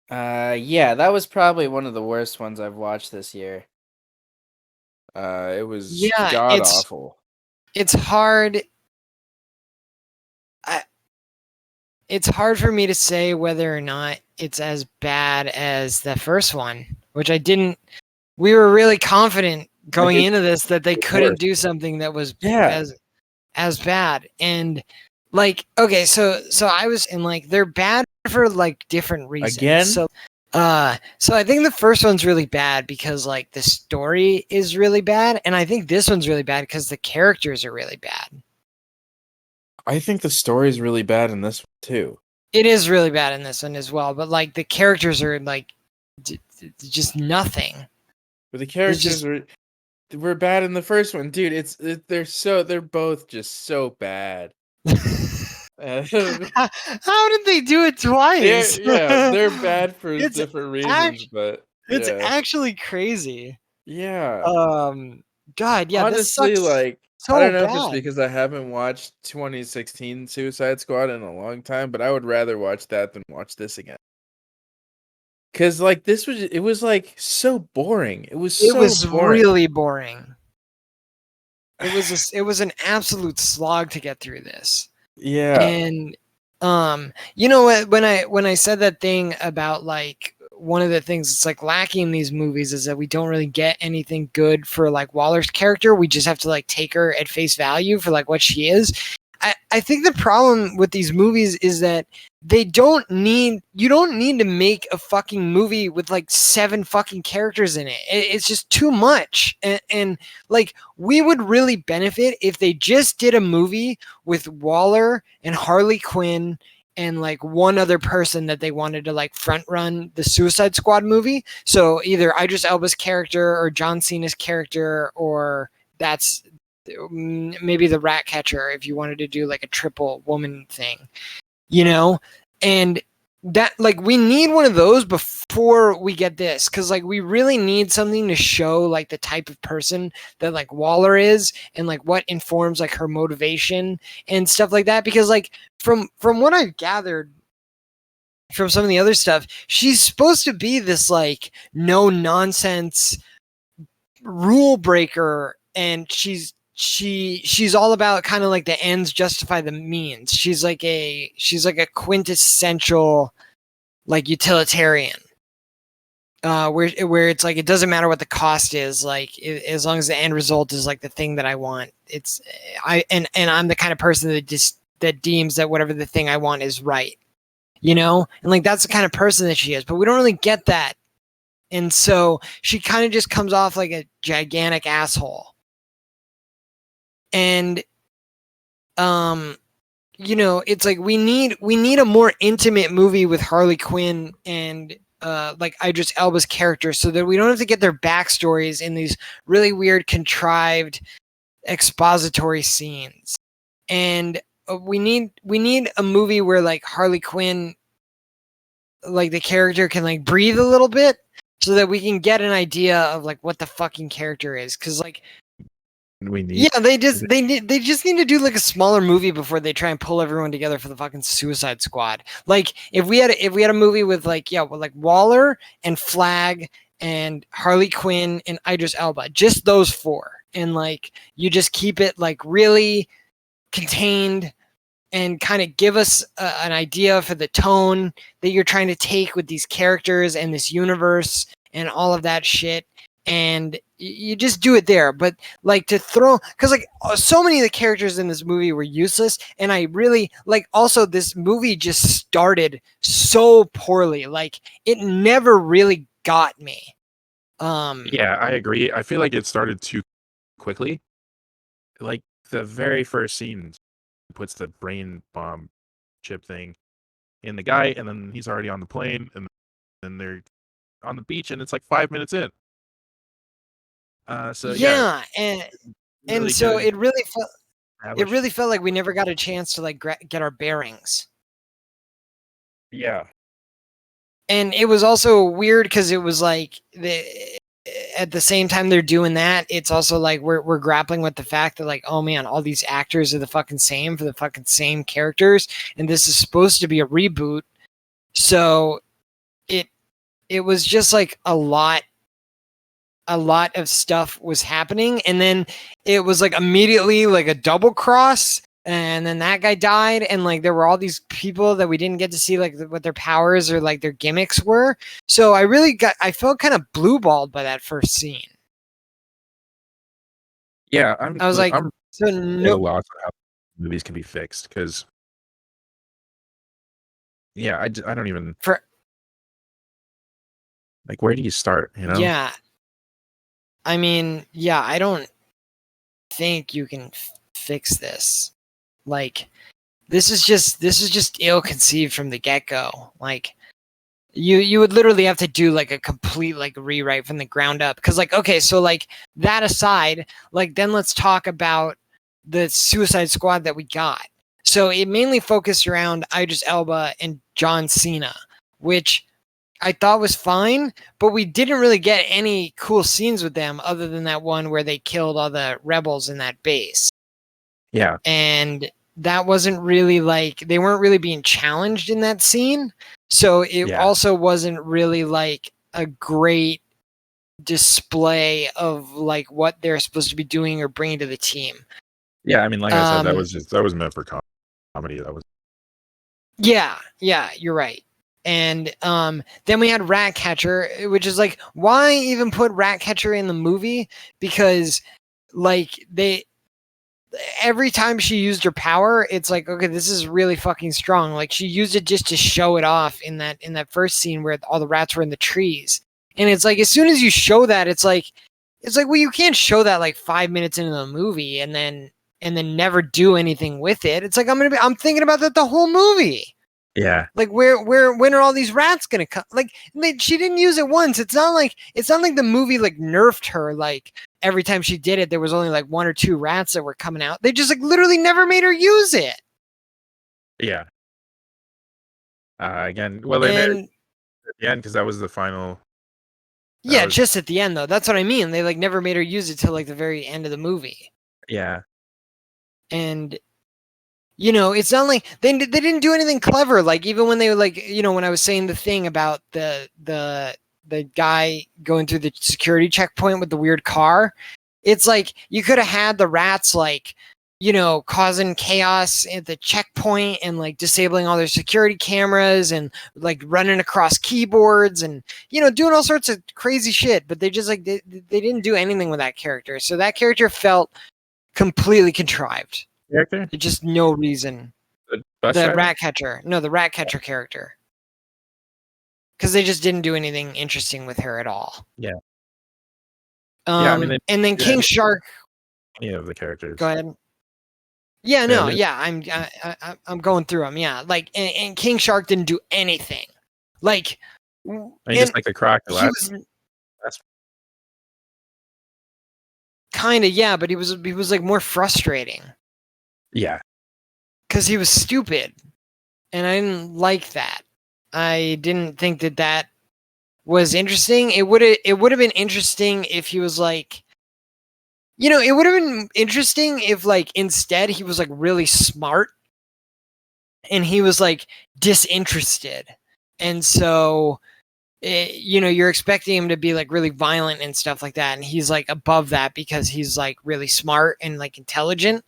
Yeah, that was probably one of the worst ones I've watched this year. It was Yeah, god awful. it's hard. I, it's hard for me to say whether or not it's as bad as the first one, which I didn't. We were really confident I going think into this that they it's couldn't worse. do something that was Yeah. as bad. And like, okay, so I was in like they're bad for like different reasons. Again? So I think the first one's really bad because like the story is really bad, and I think this one's really bad because the characters are really bad. I think the story's really bad in this one too. It is really bad in this one as well, but like the characters are like just nothing. But the It's characters just were bad in the first one, dude. They're both just so bad. how did they do it twice? They're bad for it's different reasons, act, but it's yeah. actually crazy. Yeah. God, yeah, this Honestly, sucks like, I so don't know if it's bad. because I haven't watched 2016 Suicide Squad in a long time, but I would rather watch that than watch this again. Cause like it was like so boring. It was It so was boring. really boring. It was an absolute slog to get through this. Yeah. And you know what, when I said that thing about like one of the things that's like lacking in these movies is that we don't really get anything good for like Waller's character. We just have to like take her at face value for like what she is. I think the problem with these movies is that you don't need to make a fucking movie with like 7 fucking characters in it. It's just too much. And like we would really benefit if they just did a movie with Waller and Harley Quinn and like one other person that they wanted to like front run the Suicide Squad movie. So either Idris Elba's character or John Cena's character, or that's maybe the rat catcher if you wanted to do like a triple woman thing, you know? And that like we need one of those before we get this, because like we really need something to show like the type of person that like Waller is and like what informs like her motivation and stuff like that. Because like from what I've gathered from some of the other stuff, she's supposed to be this like no nonsense rule breaker, and she's all about kind of like the ends justify the means. She's like a quintessential like utilitarian, where it's like it doesn't matter what the cost is, like as long as the end result is like the thing that I want. It's and I'm the kind of person that deems that whatever the thing I want is right, and like that's the kind of person that she is, but we don't really get that. And so she kind of just comes off like a gigantic asshole. And it's like we need a more intimate movie with Harley Quinn and like Idris Elba's character, so that we don't have to get their backstories in these really weird contrived expository scenes. And we need a movie where like Harley Quinn, like the character, can like breathe a little bit, so that we can get an idea of like what the fucking character is. Because like We need yeah, they just need to do like a smaller movie before they try and pull everyone together for the fucking Suicide Squad. Like if we had a movie with like with like Waller and Flag and Harley Quinn and Idris Elba, just those 4, and like you just keep it like really contained and kind of give us an idea for the tone that you're trying to take with these characters and this universe and all of that shit. And you just do it there. But like to throw, because like so many of the characters in this movie were useless, and I really like, also this movie just started so poorly. Like it never really got me. Yeah, I agree. I feel like it started too quickly. Like the very first scene puts the brain bomb chip thing in the guy, and then he's already on the plane, and then they're on the beach, and it's like 5 minutes in. So yeah, Yeah, and really so good it really felt establish. like we never got a chance to like get our bearings. Yeah, And it was also weird because it was like at the same time they're doing that, it's also like we're grappling with the fact that like, oh man, all these actors are the fucking same for the fucking same characters, and this is supposed to be a reboot. So it was just like a lot of stuff was happening, and then it was like immediately like a double cross, and then that guy died, and like there were all these people that we didn't get to see like what their powers or like their gimmicks were. So I felt kind of blue balled by that first scene. Yeah, I was like, I'm so at a no, loss of how movies can be fixed because yeah, I don't even for like where do you start? You know? yeah, I mean, yeah, I don't think you can fix this. Like, this is just ill conceived from the get go. Like, you would literally have to do like a complete like rewrite from the ground up. Because like, okay, so like that aside, like then let's talk about the Suicide Squad that we got. So it mainly focused around Idris Elba and John Cena, which I thought was fine, but we didn't really get any cool scenes with them other than that one where they killed all the rebels in that base. Yeah. And that wasn't really like, they weren't really being challenged in that scene. So it also wasn't really like a great display of like what they're supposed to be doing or bringing to the team. Yeah, I mean, like I said, that was meant for comedy. That was. Yeah, you're right. And then we had Ratcatcher, which is like, why even put Ratcatcher in the movie? Because like every time she used her power, it's like, okay, this is really fucking strong. Like she used it just to show it off in that first scene where all the rats were in the trees. And it's like, as soon as you show that, it's like, well, you can't show that like 5 minutes into the movie and then never do anything with it. It's like, I'm thinking about that the whole movie. Yeah. Like when are all these rats gonna come? Like she didn't use it once. It's not like the movie like nerfed her. Like every time she did it, there was only like 1 or 2 rats that were coming out. They just like literally never made her use it. Yeah. Again, well, they made it at the end because that was the final. Yeah, just at the end though. That's what I mean. They like never made her use it till like the very end of the movie. Yeah. And you know, it's not like they didn't do anything clever. Like even when they were like, you know, when I was saying the thing about the guy going through the security checkpoint with the weird car, it's like you could have had the rats like, you know, causing chaos at the checkpoint and like disabling all their security cameras and like running across keyboards and, you know, doing all sorts of crazy shit. But they just like they didn't do anything with that character. So that character felt completely contrived. Character? Just no reason. The Ratcatcher. No, the Ratcatcher character. Because they just didn't do anything interesting with her at all. Yeah. I mean, and then King Shark. Any of the characters. Go ahead. Yeah, no, yeah, I'm going through them. Yeah, like, and King Shark didn't do anything. Like, just like the crocodile. That's kind of, yeah, but he was like more frustrating. Yeah. Because he was stupid. And I didn't like that. I didn't think that was interesting. It would have been interesting if he was like, you know, it would have been interesting if like instead he was like really smart and he was like disinterested. And so, you know, you're expecting him to be like really violent and stuff like that. And he's like above that because he's like really smart and like intelligent.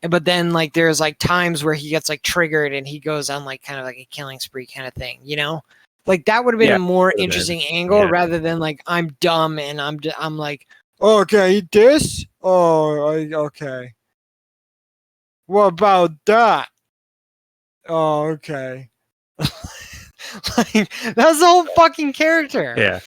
But then like there's like times where he gets like triggered and he goes on like kind of like a killing spree kind of thing, you know? Like that would have been a more interesting angle rather than like I'm dumb and I'm like, oh, okay, eat this? Oh, okay. What about that? Oh, okay. Like that's the whole fucking character. Yeah.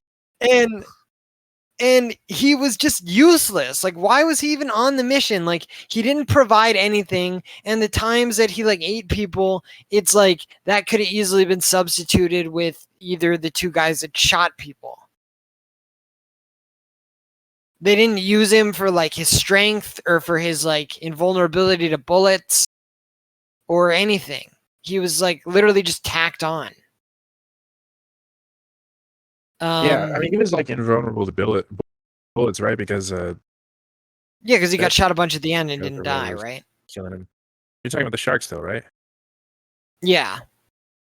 And he was just useless. Like, why was he even on the mission? Like, he didn't provide anything. And the times that he like ate people, it's like that could have easily been substituted with either the 2 guys that shot people. They didn't use him for like his strength or for his like invulnerability to bullets or anything. He was like literally just tacked on. Yeah, I mean, he was like invulnerable to bullets, right? Because yeah, because he got shot a bunch at the end and didn't die, right? Killing him. You're talking about the sharks, though, right? Yeah.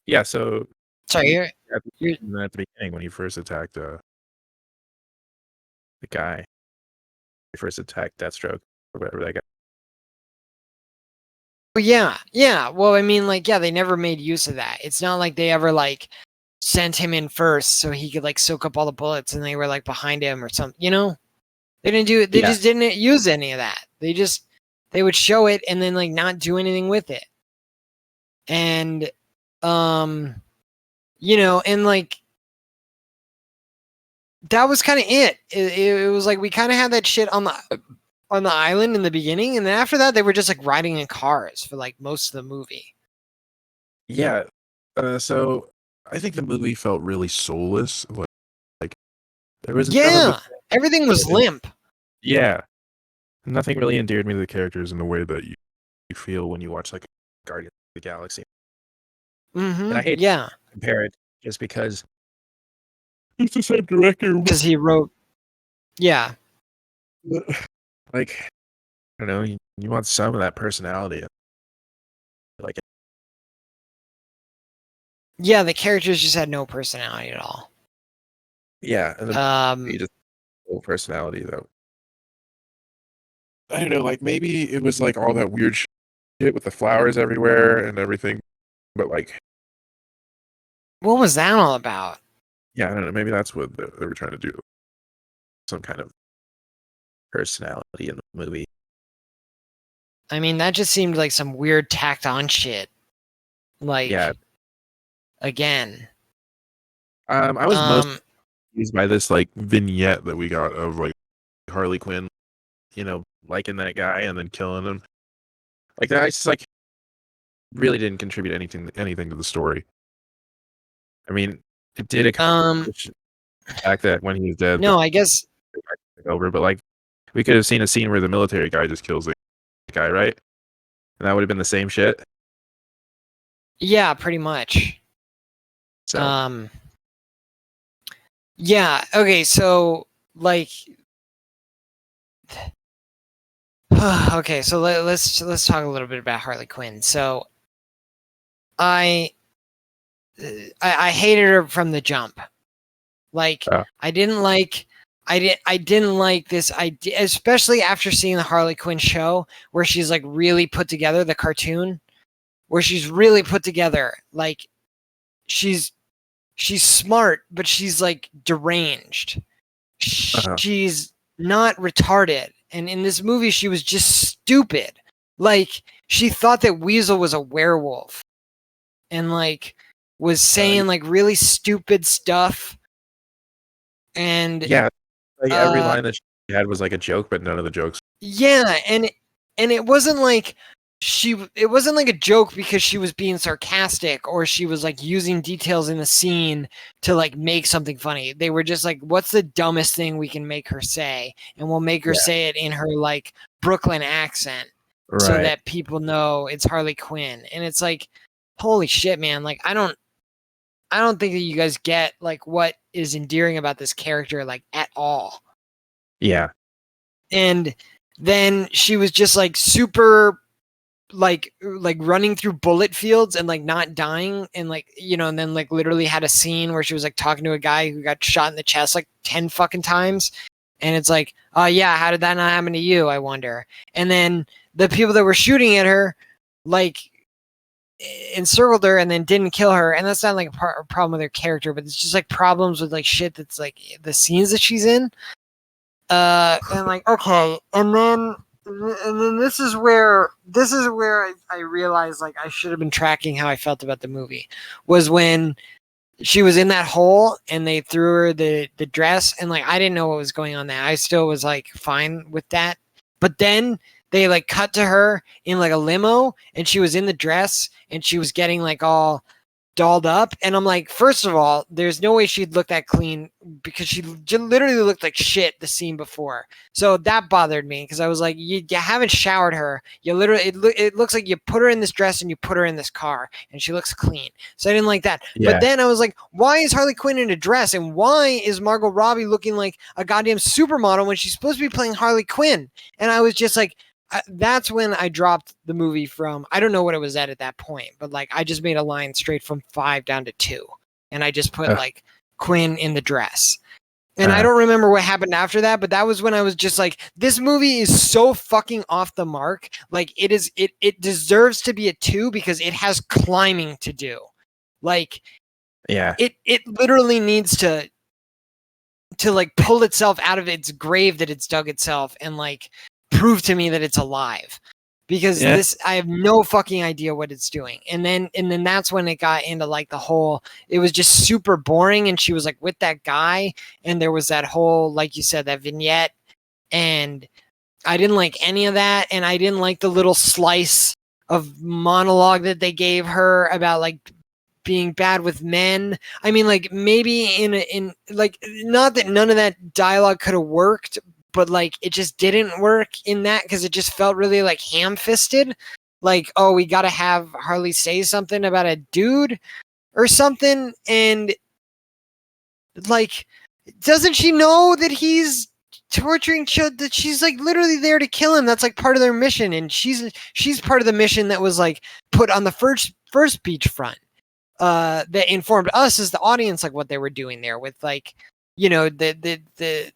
Yeah. So Sorry, you're at the beginning when he first attacked the guy, he first attacked Deathstroke or whatever that guy. well, yeah. Well, I mean, like, yeah, they never made use of that. It's not like they ever like sent him in first so he could like soak up all the bullets, and they were like behind him or something. You know, they didn't do it. They just didn't use any of that. They would show it and then like not do anything with it. And you know, and like that was kind of it. It was like we kind of had that shit on the island in the beginning, and then after that they were just like riding in cars for like most of the movie. Yeah. So I think the movie felt really soulless. Like there was everything was limp. Yeah. Nothing really endeared me to the characters in the way that you feel when you watch like Guardians of the Galaxy. And I hate to compare it just because it's the same director. Because he wrote, like, I don't know, you want some of that personality. Like, yeah, the characters just had no personality at all. Yeah, and the just no personality though. I don't know, like maybe it was like all that weird shit with the flowers everywhere and everything, but like, what was that all about? Yeah, I don't know. Maybe that's what they were trying to do. Some kind of personality in the movie. I mean, that just seemed like some weird tacked on shit. Like, again. I was most confused by this like vignette that we got of like Harley Quinn, you know, liking that guy and then killing him. Like that, just like really didn't contribute anything to the story. I mean, it did accomplish the fact that when he was dead, no, I guess over. But like, we could have seen a scene where the military guy just kills the guy, right? And that would have been the same shit. Yeah, pretty much. So. Yeah. Okay. So, like, okay. So let's talk a little bit about Harley Quinn. So, I hated her from the jump. Like, I didn't like this idea, especially after seeing the Harley Quinn show where she's like really put together, the cartoon, where she's really put together. Like, she's smart, but she's like deranged. She's not retarded. And in this movie, she was just stupid. Like, she thought that Weasel was a werewolf and like was saying like really stupid stuff. And yeah, like every line that she had was like a joke, but none of the jokes. Yeah, and it wasn't like it wasn't like a joke because she was being sarcastic or she was like using details in the scene to like make something funny. They were just like, what's the dumbest thing we can make her say? And we'll make her say it in her like Brooklyn accent so that people know it's Harley Quinn. And it's like, holy shit, man. Like, I don't think that you guys get like what is endearing about this character like at all. Yeah. And then she was just like super like running through bullet fields and like not dying, and like, you know, and then like literally had a scene where she was like talking to a guy who got shot in the chest like 10 fucking times, and it's like, oh yeah, how did that not happen to you, I wonder. And then the people that were shooting at her like encircled her and then didn't kill her, and that's not like a problem with her character, but it's just like problems with like shit that's like the scenes that she's in. And like, okay, and then this is where I realized like I should have been tracking how I felt about the movie, was when she was in that hole and they threw her the dress, and like I didn't know what was going on there. I still was like fine with that, but then they like cut to her in like a limo and she was in the dress and she was getting like all dolled up, and I'm like, first of all, there's no way she'd look that clean because she literally looked like shit the scene before. So that bothered me because I was like, you haven't showered her. You literally it looks like you put her in this dress and you put her in this car and she looks clean. So I didn't like that. But then I was like, why is Harley Quinn in a dress, and why is Margot Robbie looking like a goddamn supermodel when she's supposed to be playing Harley Quinn? And I was just like, that's when I dropped the movie from, I don't know what it was at that point, but like I just made a line straight from 5 down to 2. and I just put like Quinn in the dress. And I don't remember what happened after that, but that was when I was just like, this movie is so fucking off the mark. Like it deserves to be a 2 because it has climbing to do. Like it literally needs to like pull itself out of its grave that it's dug itself and like prove to me that it's alive. Because this, I have no fucking idea what it's doing. And then that's when it got into like the whole, it was just super boring. And she was like with that guy. And there was that whole, like you said, that vignette. And I didn't like any of that. And I didn't like the little slice of monologue that they gave her about like being bad with men. I mean, like maybe in like, not that none of that dialogue could have worked, but like it just didn't work in that because it just felt really like ham-fisted. Like, oh, we got to have Harley say something about a dude or something. And like, doesn't she know that he's torturing children? That she's like literally there to kill him. That's like part of their mission. And she's part of the mission that was like put on the first beachfront. That informed us as the audience like what they were doing there with like, you know, the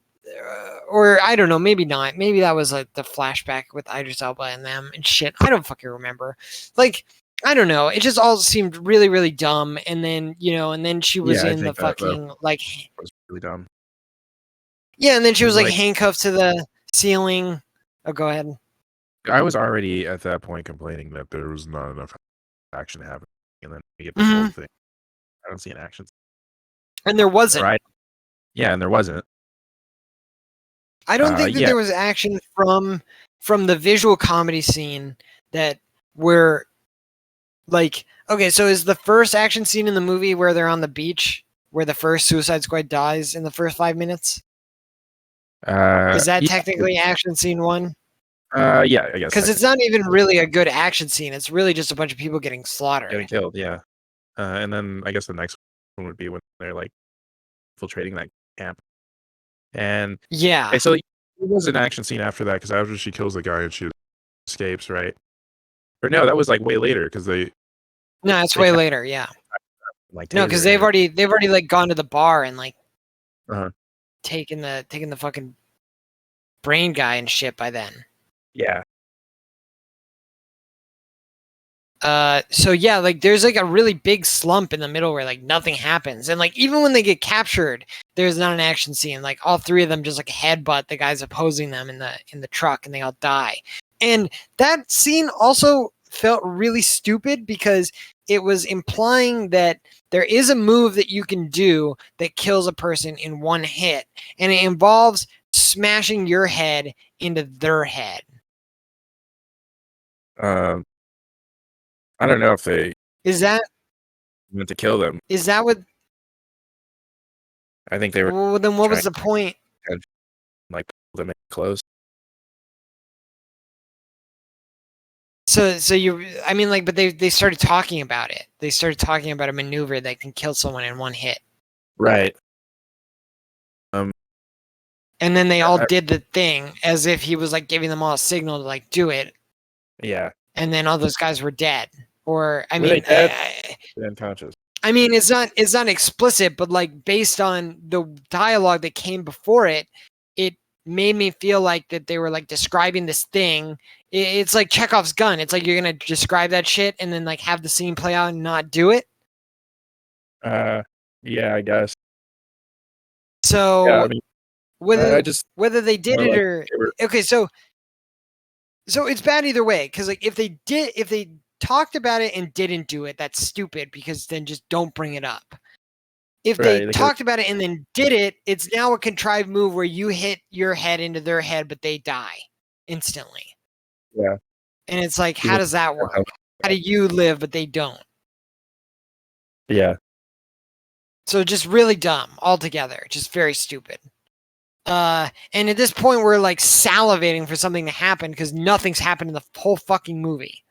or I don't know, maybe not. Maybe that was like the flashback with Idris Elba and them and shit. I don't fucking remember. Like, I don't know. It just all seemed really, really dumb. And then, you know, and then she was in the fucking like, it was really dumb. Yeah, and then she was like handcuffed to the ceiling. Oh, go ahead. I was already at that point complaining that there was not enough action happening, and then we get this whole thing. I don't see an action. And there wasn't. Right. Yeah, and there wasn't. I don't think that there was action from the visual comedy scene that were like, okay, so is the first action scene in the movie where they're on the beach, where the first Suicide Squad dies in the first 5 minutes? Is that technically action scene 1? Yeah, I guess. Because it's not even really a good action scene. It's really just a bunch of people getting slaughtered. Getting killed, yeah. And then I guess the next one would be when they're like infiltrating that camp. And yeah, so it was an action scene after that because after she kills the guy and she escapes, right? Or no, that was like way later because they. No, it's way later. Yeah. Like no, because they've already like gone to the bar and like taken the fucking brain guy and shit by then. Yeah. So yeah, like there's like a really big slump in the middle where like nothing happens, and like even when they get captured, there's not an action scene. Like all 3 of them just like headbutt the guys opposing them in the truck, and they all die. And that scene also felt really stupid because it was implying that there is a move that you can do that kills a person in 1 hit, and it involves smashing your head into their head. I don't know if they meant to kill them. Is that what? I think they were. Well, then what was the point? Like pull them in close. So I mean, like, but they started talking about it. They started talking about a maneuver that can kill someone in 1 hit. Right. And then they all did the thing as if he was like giving them all a signal to like do it. Yeah. And then all those guys were dead. Or I were mean, they're unconscious. I mean, it's not explicit, but like based on the dialogue that came before it, it made me feel like that they were like describing this thing. It's like Chekhov's gun. It's like you're gonna describe that shit and then like have the scene play out and not do it. Yeah, I guess. So yeah, I mean, whether they did it or okay, so it's bad either way because like if they talked about it and didn't do it, that's stupid because then just don't bring it up. If they talked about it and then did it, it's now a contrived move where you hit your head into their head, but they die instantly. Yeah. And it's like, how does that work? How do you live, but they don't? Yeah. So just really dumb altogether. Just very stupid. And at this point, we're like salivating for something to happen because nothing's happened in the whole fucking movie.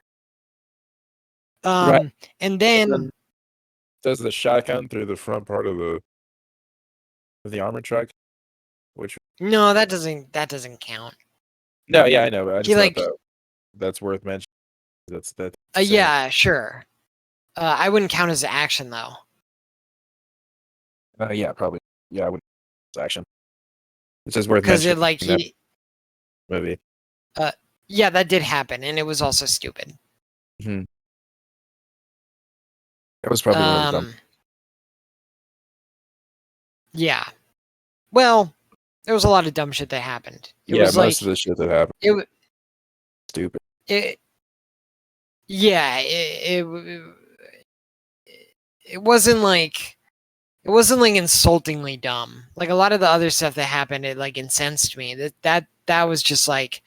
Right. And then does the shotgun through the front part of the armored truck, which no, that doesn't count. No, yeah, I know, but I just thought that's worth mentioning. That's yeah, sure. I wouldn't count as action though. Yeah, probably. Yeah, I would. It's action. It's just worth because mentioning it like that he movie. yeah, that did happen, and it was also stupid. Mm-hmm. That was probably one of the dumb. Yeah. Well, there was a lot of dumb shit that happened. It Yeah, was most like of the shit that happened it. stupid. It yeah. It wasn't like insultingly dumb. Like a lot of the other stuff that happened, it like incensed me. That was just like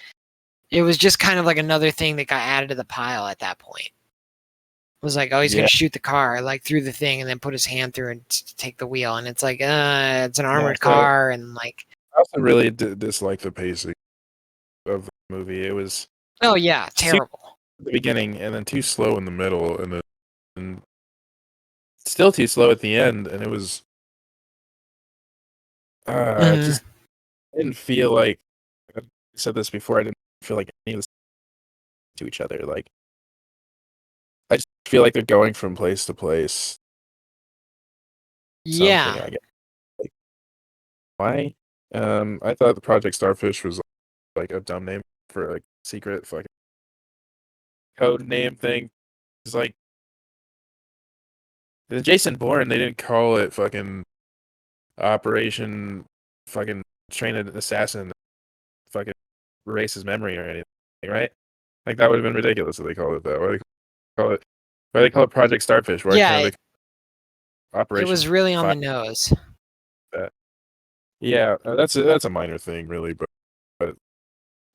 it was just kind of like another thing that got added to the pile at that point. It was like, oh, he's Yeah. gonna shoot the car like through the thing and then put his hand through and take the wheel, and it's like, it's an armored car, and like. I also really dislike the pacing of the movie. It was Oh yeah, terrible. at the beginning and then too slow in the middle, and still too slow at the end, and it was just didn't feel like I said this before. I didn't feel like any of this to each other. Like I just feel like they're going from place to place. Yeah. Something I guess. Like, why? I thought the Project Starfish was like a dumb name for like secret fucking code name thing. It's like the Jason Bourne. They didn't call it fucking Operation fucking Train an Assassin. Fucking erase his memory or anything, right? Like that would have been ridiculous if they called it that. Why they call it? Why they call it Project Starfish? Why Yeah, can't they call it it Operation? was really on the Fire? nose. Yeah, that's a minor thing, really, but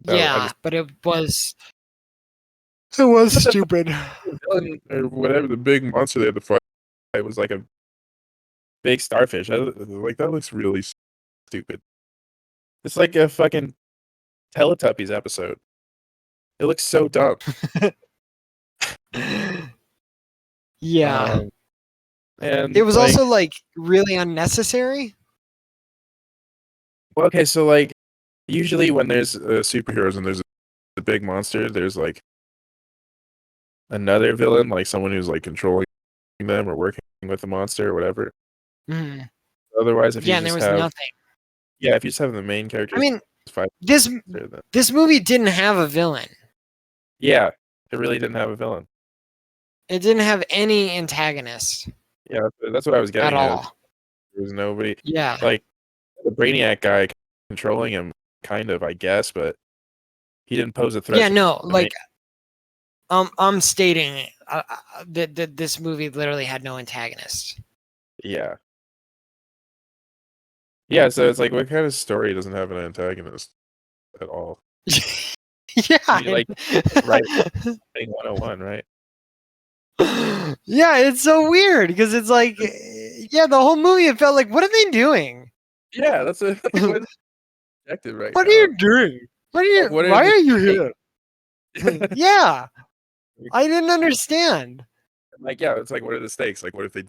Yeah, just, but it was stupid. villain or whatever the big monster they had to fight was like a big starfish. Like that looks really stupid. It's like a fucking Teletubbies episode. It looks so dumb. Yeah. And It was like, also like really unnecessary. well, okay, so like usually when there's superheroes and there's a big monster, there's like another villain, like someone who's like controlling them or working with the monster or whatever. Mhm. Otherwise, if you Yeah, and there just was have nothing. yeah, if you just have the main character I mean, fight, this then this movie didn't have a villain. yeah, it really didn't have a villain. It didn't have any antagonist Yeah, that's what I was at getting at. all. There was nobody Yeah. like the Brainiac guy controlling him, kind of, I guess, but he didn't pose a threat. Yeah, no, to like me. I'm stating that this movie literally had no antagonist. Yeah. Yeah, so it's like, what kind of story doesn't have an antagonist at all? Yeah. Like, right, 101, right? Yeah, it's so weird because it's like, yeah, the whole movie it felt like, what are they doing? Yeah, that's a what objective right What now. are you doing? What are you? What are why the are you here? Yeah, I didn't understand. Like, yeah, it's like, what are the stakes? Like, what if they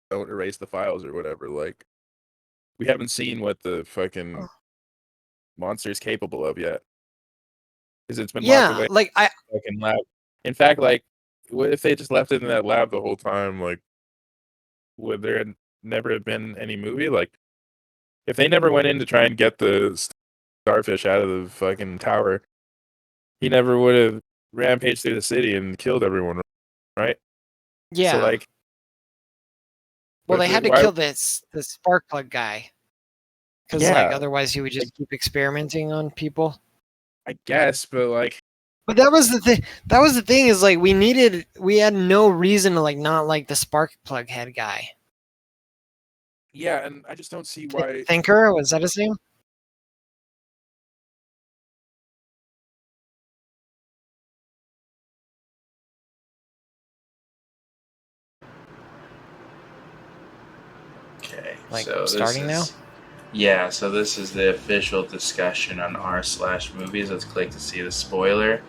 don't erase the files or whatever? Like, we haven't seen what the fucking monster is capable of yet, because it's been locked away Like in the fucking lab. In fact, like, what if they just left it in that lab the whole time? Like, would there never have been any movie? Like, if they never went in to try and get the starfish out of the fucking tower, he never would have rampaged through the city and killed everyone, right? yeah. So, like, Well, they had to why- kill the spark plug guy because like otherwise he would just keep experimenting on people. I guess, but like, But that was the thing. That was the thing is like we had no reason to like not like the spark plug head guy. yeah, and I just don't see why. Thinker, was that his name? Okay, Like, so starting now? Yeah, so this is the official discussion on r/movies. Let's click to see the spoiler.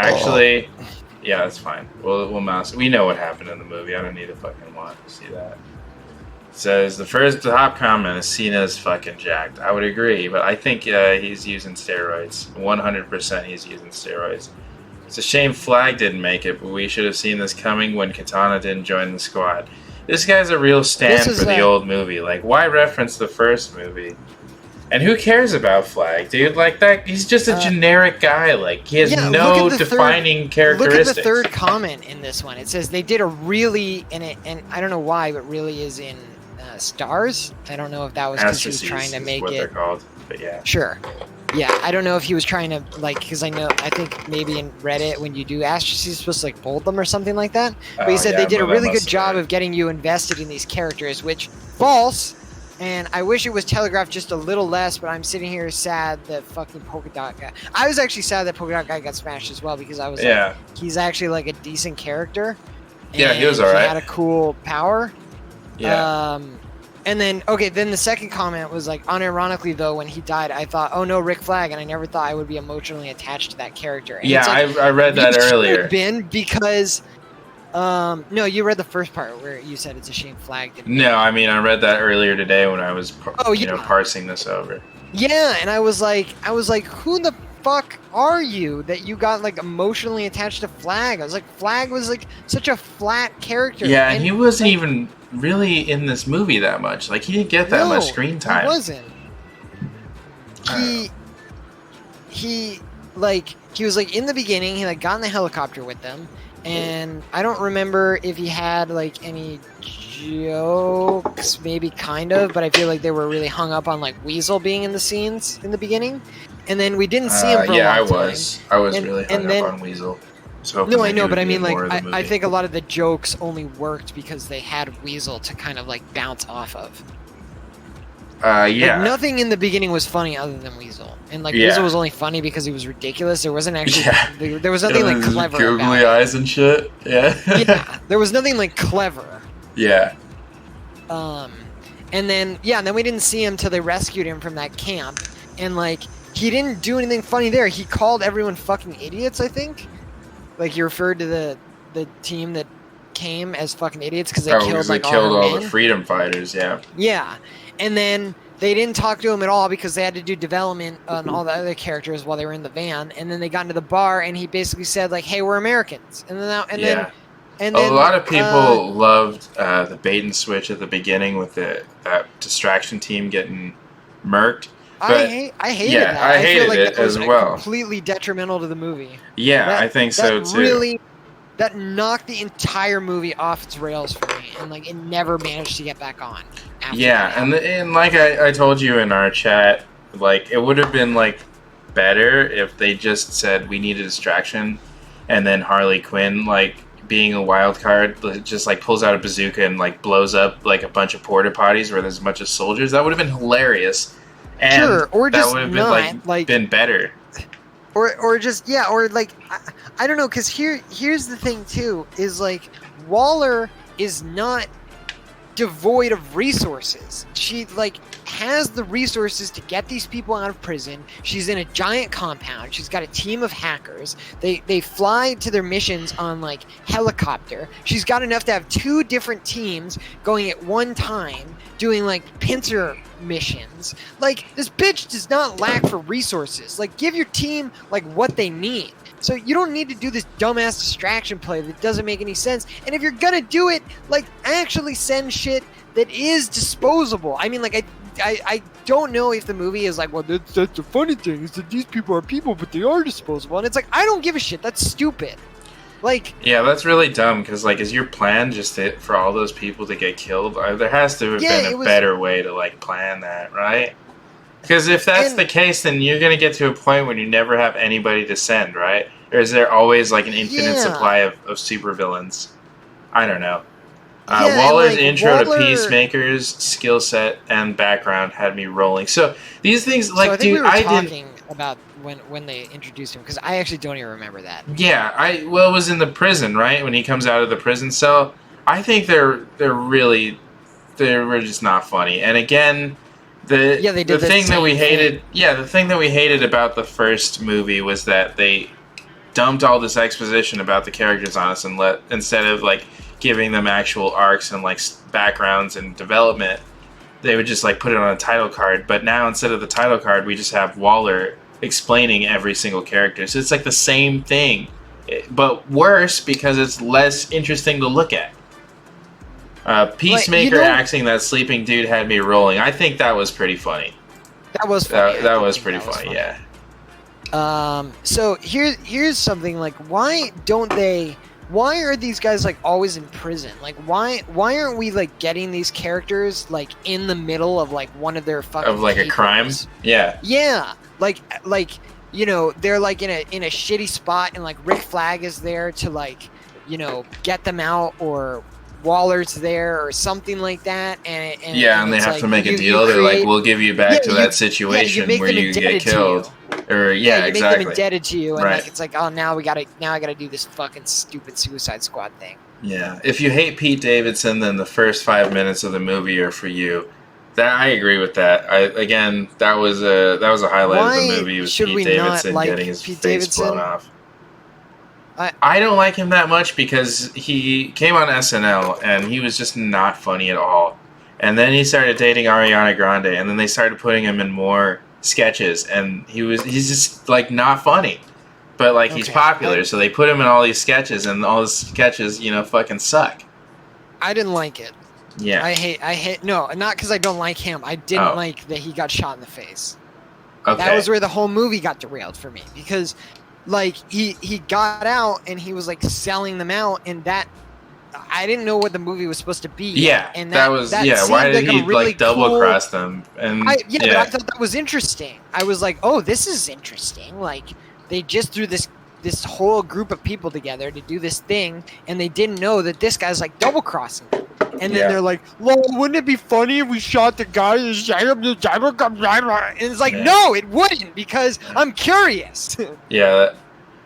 Actually, yeah, that's fine. We'll mouse. We know what happened in the movie. I don't need to fucking want to see that. It says the top comment is Cena's fucking jacked. I would agree, but I think he's using steroids. 100% he's using steroids. It's a shame Flag didn't make it, but we should have seen this coming when Katana didn't join the squad. This guy's a real stand This is for the old movie. Like, why reference the first movie? And who cares about Flag, dude? Like that, he's just a generic guy. Like he has no defining characteristics. Look at the third comment in this one. It says they did a really and I don't know why, but really is in stars. I don't know if that was because he was trying to make what it. They're called, but yeah. Sure. Yeah, I don't know if he was trying to like because I think maybe in Reddit when you do asterisks, he's supposed to like bold them or something like that. But he said they did a really good job of getting you invested in these characters, which false. And I wish it was telegraphed just a little less, but I'm sitting here sad that fucking Polka Dot guy. I was actually sad that Polka Dot guy got smashed as well because I was like, he's actually like a decent character. Yeah, he was alright. He had a cool power. Yeah. And then the second comment was like, unironically though, when he died, I thought, oh no, Rick Flag, and I never thought I would be emotionally attached to that character. And yeah, like, I read that earlier. Been because. No, you read the first part where you said it's a shame Flag didn't. No, I mean I read that earlier today when I was, parsing this over. Yeah, and I was like, who the fuck are you that you got like emotionally attached to Flag? I was like, Flag was like such a flat character. Yeah, and he wasn't even really in this movie that much. Like he didn't get that much screen time. He wasn't. He was like in the beginning. He like got in the helicopter with them. And I don't remember if he had like any jokes, maybe kind of, but I feel like they were really hung up on like Weasel being in the scenes in the beginning, and then we didn't see him for a long time. I was really hung up on Weasel. No, I know, but I mean, like, I think a lot of the jokes only worked because they had Weasel to kind of like bounce off of. Yeah. Like, nothing in the beginning was funny other than Weasel, and like Weasel was only funny because he was ridiculous. There wasn't actually there was nothing like clever about googly eyes and shit. Yeah. Yeah, there was nothing like clever. Yeah. And then we didn't see him till they rescued him from that camp, and like he didn't do anything funny there. He called everyone fucking idiots. I think, like he referred to the team that came as fucking idiots because they killed all the freedom fighters. Yeah. Yeah. And then they didn't talk to him at all because they had to do development on all the other characters while they were in the van. And then they got into the bar, and he basically said like, "Hey, we're Americans." And then a lot of people loved the bait and switch at the beginning with that distraction team getting murked. But I hated that. I hated feel like it that was as well. Completely detrimental to the movie. Yeah, I think so too. That knocked the entire movie off its rails for me, and like it never managed to get back on. And like I told you in our chat, like it would have been like better if they just said we need a distraction, and then Harley Quinn like being a wild card just like pulls out a bazooka and like blows up like a bunch of porta potties where there's a bunch of soldiers. That would have been hilarious, and or just that would have been been better. Or just or like I don't know, because here's the thing too is like Waller is not devoid of resources. She like has the resources to get these people out of prison. She's in a giant compound. She's got a team of hackers. They fly to their missions on like helicopter. She's got enough to have 2 different teams going at one time doing like pincer missions. Like this bitch does not lack for resources. Like give your team like what they need. So you don't need to do this dumbass distraction play that doesn't make any sense. And if you're gonna do it, like actually send shit that is disposable. I mean, like I don't know if the movie is like, well, that's the funny thing is that these people are people, but they are disposable. And it's like, I don't give a shit. That's stupid. Like, yeah, that's really dumb because like, is your plan just for all those people to get killed? There has to have been a better way to like plan that, right? Because if that's the case, then you're going to get to a point when you never have anybody to send, right? Or is there always like an infinite supply of supervillains? I don't know. Waller's intro to Peacemaker's skill set and background had me rolling. So these things, like, so I think we were talking about when they introduced him, because I actually don't even remember that. Yeah, it was in the prison, right? When he comes out of the prison cell. I think they were just not funny. And again, the thing that we hated about the first movie was that they dumped all this exposition about the characters on us and instead of like giving them actual arcs and like backgrounds and development, they would just like put it on a title card. But now instead of the title card, we just have Waller explaining every single character. So it's like the same thing, but worse because it's less interesting to look at. Peacemaker acting that sleeping dude had me rolling. I think that was pretty funny. That was funny. That was pretty funny, yeah. So here's something like, why are these guys like always in prison? Like why aren't we like getting these characters like in the middle of like one of their fucking of like papers? A crime? Yeah. Yeah. Like you know, they're like in a shitty spot and like Rick Flag is there to like, you know, get them out, or Waller's there or something like that, and they have to make a deal. They're like, we'll give you back to that situation where you get killed, or you exactly. make them indebted to you, and Right. like it's like, oh, now I gotta do this fucking stupid Suicide Squad thing. Yeah, if you hate Pete Davidson, then the first 5 minutes of the movie are for you. That I agree with that. That was a highlight of the movie. Was Pete Davidson getting his face blown off. I don't like him that much because he came on SNL and he was just not funny at all. And then he started dating Ariana Grande, and then they started putting him in more sketches, and he's just like not funny. But like he's popular, so they put him in all these sketches, and all the sketches, you know, fucking suck. I didn't like it. Yeah. I hate no, not because I don't like him. I didn't like that he got shot in the face. Okay. That was where the whole movie got derailed for me, because like he got out and he was like selling them out, and that I didn't know what the movie was supposed to be. Yeah, and that was why did he really like double cross them? And but I thought that was interesting. I was like, oh, this is interesting. Like they just threw this whole group of people together to do this thing, and they didn't know that this guy's like double crossing them. And then they're like, well, wouldn't it be funny if we shot the guy and it's like, no, it wouldn't, because I'm curious. Yeah,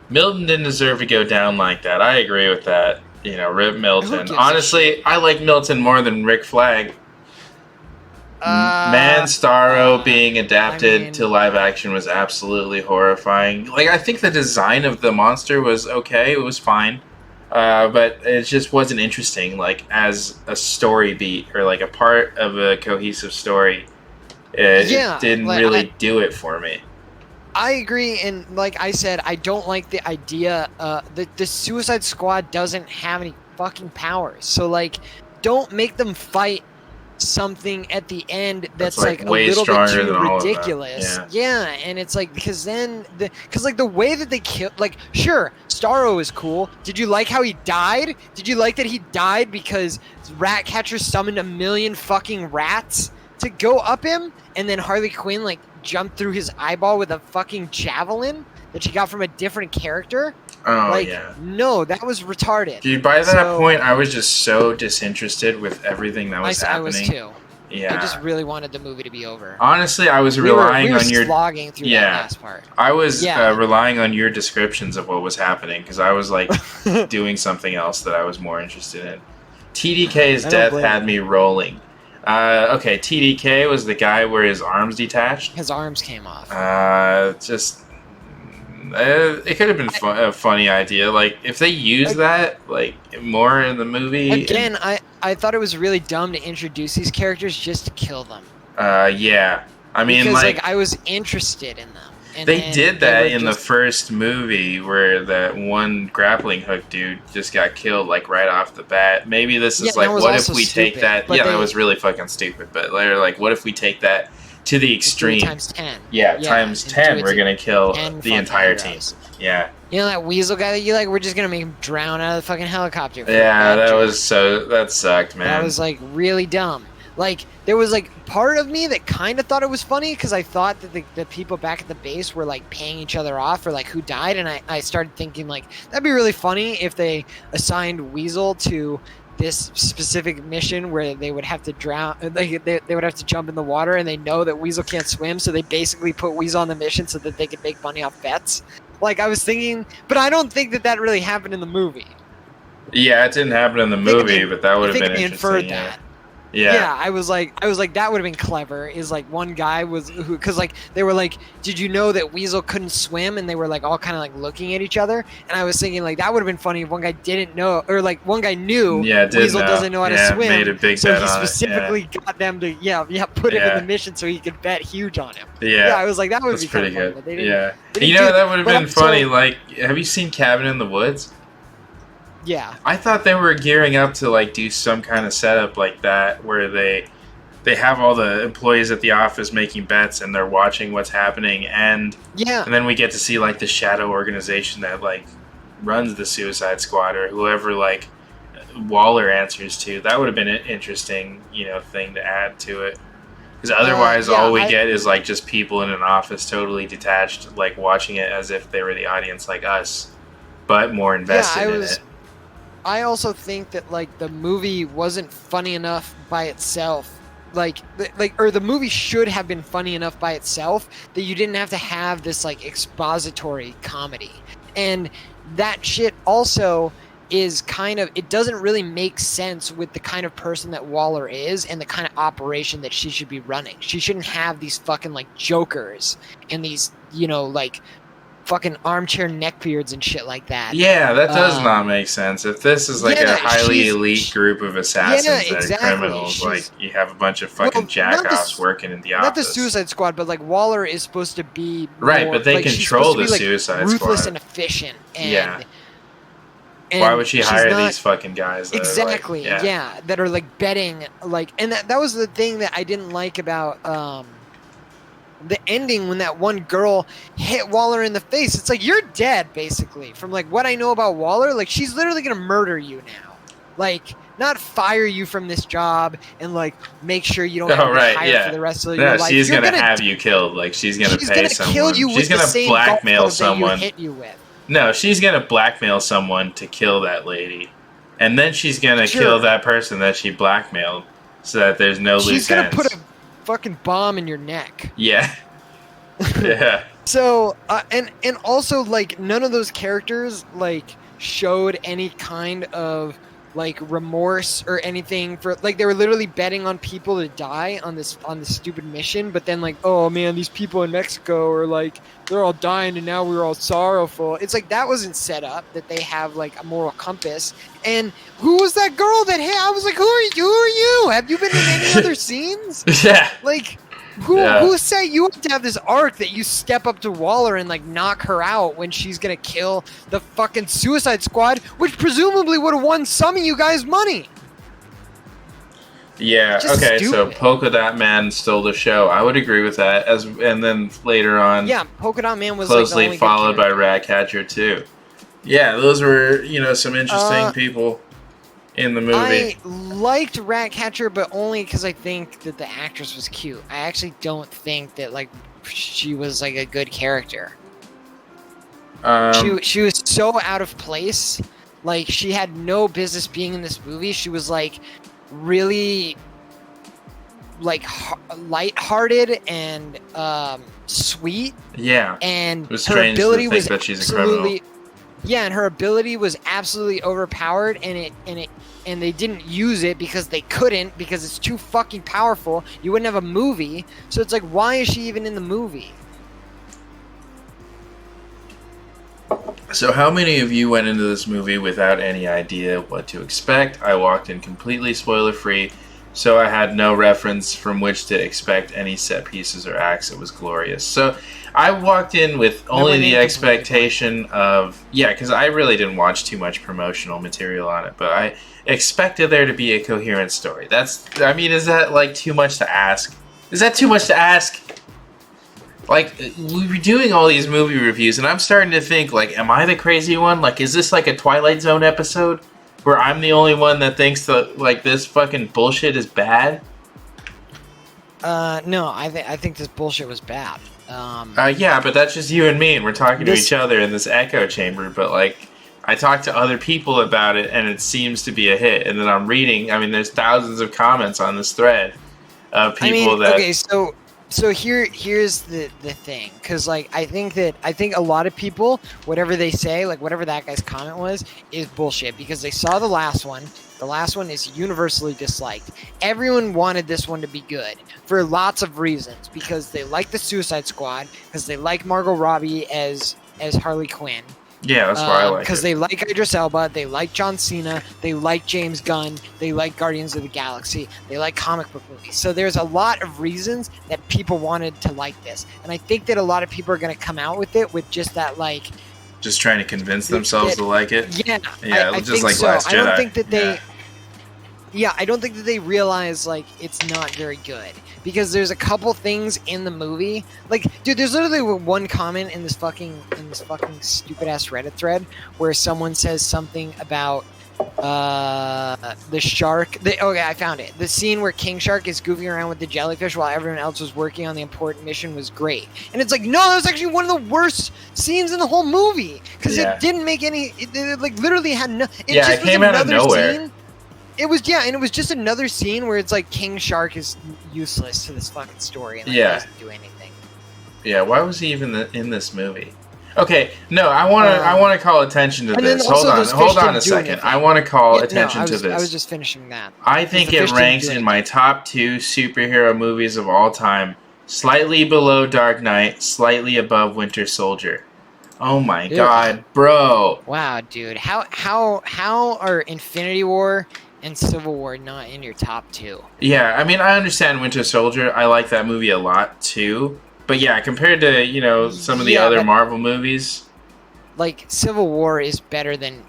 Milton didn't deserve to go down like that. I agree with that. You know, Rip Milton. Honestly, I like Milton more than Rick Flag. Man Starro being adapted to live action was absolutely horrifying. Like, I think the design of the monster was okay. It was fine. But it just wasn't interesting, like, as a story beat or, like, a part of a cohesive story. It didn't really do it for me. I agree, and like I said, I don't like the idea that the Suicide Squad doesn't have any fucking powers. So, like, don't make them fight something at the end that's like a little bit too ridiculous. Yeah, and it's like, because like the way that they kill, like, sure, Starro is cool. Did you like how he died? Did you like that he died because Ratcatcher summoned 1 million fucking rats to go up him, and then Harley Quinn like jumped through his eyeball with a fucking javelin that she got from a different character? No, that was retarded. Dude, by that point, I was just so disinterested with everything that was happening. I was too. Yeah. I just really wanted the movie to be over. Honestly, I was relying on your slogging through that last part. I was relying on your descriptions of what was happening, because I was like doing something else that I was more interested in. TDK's death had me rolling. Okay, TDK was the guy where his arms detached. His arms came off. It could have been a funny idea. Like, if they used that like more in the movie. Again, I thought it was really dumb to introduce these characters just to kill them. Yeah. I mean, because, like I was interested in them. And they did that in the first movie where that one grappling hook dude just got killed like right off the bat. Maybe this is like, what if we take that? Yeah, that was really fucking stupid. But they're like, what if we take that to the extreme? Times 10. Yeah, times 10. We're gonna kill the entire team. Yeah. You know that weasel guy that you like? We're just gonna make him drown out of the fucking helicopter. Yeah, that sucked, man. That was like really dumb. Like, there was like part of me that kind of thought it was funny, because I thought that the people back at the base were like paying each other off for like who died, and I started thinking like that'd be really funny if they assigned Weasel to this specific mission where they would have to drown, they would have to jump in the water, and they know that Weasel can't swim, so they basically put Weasel on the mission so that they could make money off bets. Like, I was thinking, but I don't think that really happened in the movie. Yeah, it didn't happen in the movie, but that would have been interesting. Inferred that. Yeah, I was like that would have been clever. Is like one guy was because like they were like, did you know that Weasel couldn't swim? And they were like all kind of like looking at each other. And I was thinking like that would have been funny if one guy didn't know, or like one guy knew Weasel doesn't know how to swim. Made a big so bet he specifically got them to put him in the mission so he could bet huge on him. Yeah, I was like that would be pretty good. Funny, You know, that would have been funny. Like, have you seen Cabin in the Woods? Yeah. I thought they were gearing up to like do some kind of setup like that where they have all the employees at the office making bets and they're watching what's happening, and then we get to see like the shadow organization that like runs the Suicide Squad or whoever like Waller answers to. That would have been an interesting, thing to add to it. Because otherwise, all we get is like just people in an office, totally detached, like watching it as if they were the audience, like us, but more invested in it. I also think that like the movie wasn't funny enough by itself. Or the movie should have been funny enough by itself that you didn't have to have this like expository comedy. And that shit also is kind of, it doesn't really make sense with the kind of person that Waller is and the kind of operation that she should be running. She shouldn't have these fucking like jokers and these, like fucking armchair neckbeards and shit like that. Yeah, that does not make sense. If this is like a highly elite group of assassins that are criminals, like you have a bunch of fucking jackoffs working in the office. Not the Suicide Squad, but like Waller is supposed to be right, but they control the Suicide Squad. Ruthless and efficient. And, and why would she hire these fucking guys? That exactly. Are like, that are like betting, like, and that was the thing that I didn't like about the ending when that one girl hit Waller in the face. It's like, you're dead, basically. From like what I know about Waller, like she's literally gonna murder you now. Like, not fire you from this job and like make sure you don't have to be hired for the rest of your life. She's gonna have you killed. Like she's gonna pay someone. Kill you she's with gonna blackmail someone. That you hit you with. No, she's gonna blackmail someone to kill that lady, and then she's gonna kill that person that she blackmailed, so that there's no loose ends. She's gonna put a fucking bomb in your neck. Yeah. Yeah. So and also like none of those characters like showed any kind of like remorse or anything for like they were literally betting on people to die on this stupid mission, but then like, oh man, these people in Mexico are like they're all dying and now we're all sorrowful. It's like that wasn't set up that they have like a moral compass. And who was that girl that hit? I was like, who are you? Have you been in any other scenes? Yeah. Like who said you have to have this arc that you step up to Waller and like knock her out when she's gonna kill the fucking Suicide Squad, which presumably would have won some of you guys money? Yeah. Just okay. stupid. So Polka Dot Man stole the show. I would agree with that. And then later on, Polka Dot Man was closely like followed by Ratcatcher too. Yeah, those were some interesting people in the movie. I liked Ratcatcher, but only because I think that the actress was cute. I actually don't think that like she was like a good character. She was so out of place. Like she had no business being in this movie. She was like really like lighthearted and sweet. Yeah. And it was her strange ability to think was that she's a criminal. Yeah, and her ability was absolutely overpowered, and they didn't use it because they couldn't, because it's too fucking powerful. You wouldn't have a movie, so it's like, why is she even in the movie? So how many of you went into this movie without any idea what to expect? I walked in completely spoiler-free, so I had no reference from which to expect any set pieces or acts. It was glorious. So I walked in with only the expectation of... Yeah, because I really didn't watch too much promotional material on it, but I expected there to be a coherent story. Is that like too much to ask? Is that too much to ask? Like, we were doing all these movie reviews, and I'm starting to think, like, am I the crazy one? Like, is this like a Twilight Zone episode where I'm the only one that thinks that, like, this fucking bullshit is bad? No, I think this bullshit was bad. Yeah, but that's just you and me, and we're talking to each other in this echo chamber, but, like, I talked to other people about it, and it seems to be a hit, and then I'm reading, there's thousands of comments on this thread of people that... Okay, so here's the thing, because like I think a lot of people, whatever they say, like whatever that guy's comment was, is bullshit, because they saw the last one. The last one is universally disliked. Everyone wanted this one to be good for lots of reasons, because they like the Suicide Squad, because they like Margot Robbie as Harley Quinn. Yeah, that's why I like it. Because they like Idris Elba, they like John Cena, they like James Gunn, they like Guardians of the Galaxy, they like comic book movies. So there's a lot of reasons that people wanted to like this. And I think that a lot of people are going to come out with it with just that, like, Just trying to convince themselves to like it. Yeah, Yeah, I just think like so. Last Jedi. I don't think that they. Yeah, I don't think that they realize like it's not very good because there's a couple things in the movie. Like, dude, there's literally one comment in this fucking stupid ass Reddit thread where someone says something about the shark. Okay, I found it. The scene where King Shark is goofing around with the jellyfish while everyone else was working on the important mission was great. And it's like, no, that was actually one of the worst scenes in the whole movie because it didn't make any. It like literally had no. It came out of nowhere. Scene. It was and it was just another scene where it's like King Shark is useless to this fucking story and like, doesn't do anything. Yeah, why was he even in this movie? Okay, no, I want to call attention to this. Hold on a second. I want to call attention to this. I was just finishing that. I think it ranks in my top 2 superhero movies of all time, slightly below Dark Knight, slightly above Winter Soldier. Oh my god, bro! Wow, dude, how are Infinity War and Civil War not in your top 2? Yeah, I mean, I understand Winter Soldier. I like that movie a lot too. But yeah, compared to, some of the other Marvel movies, like Civil War is better than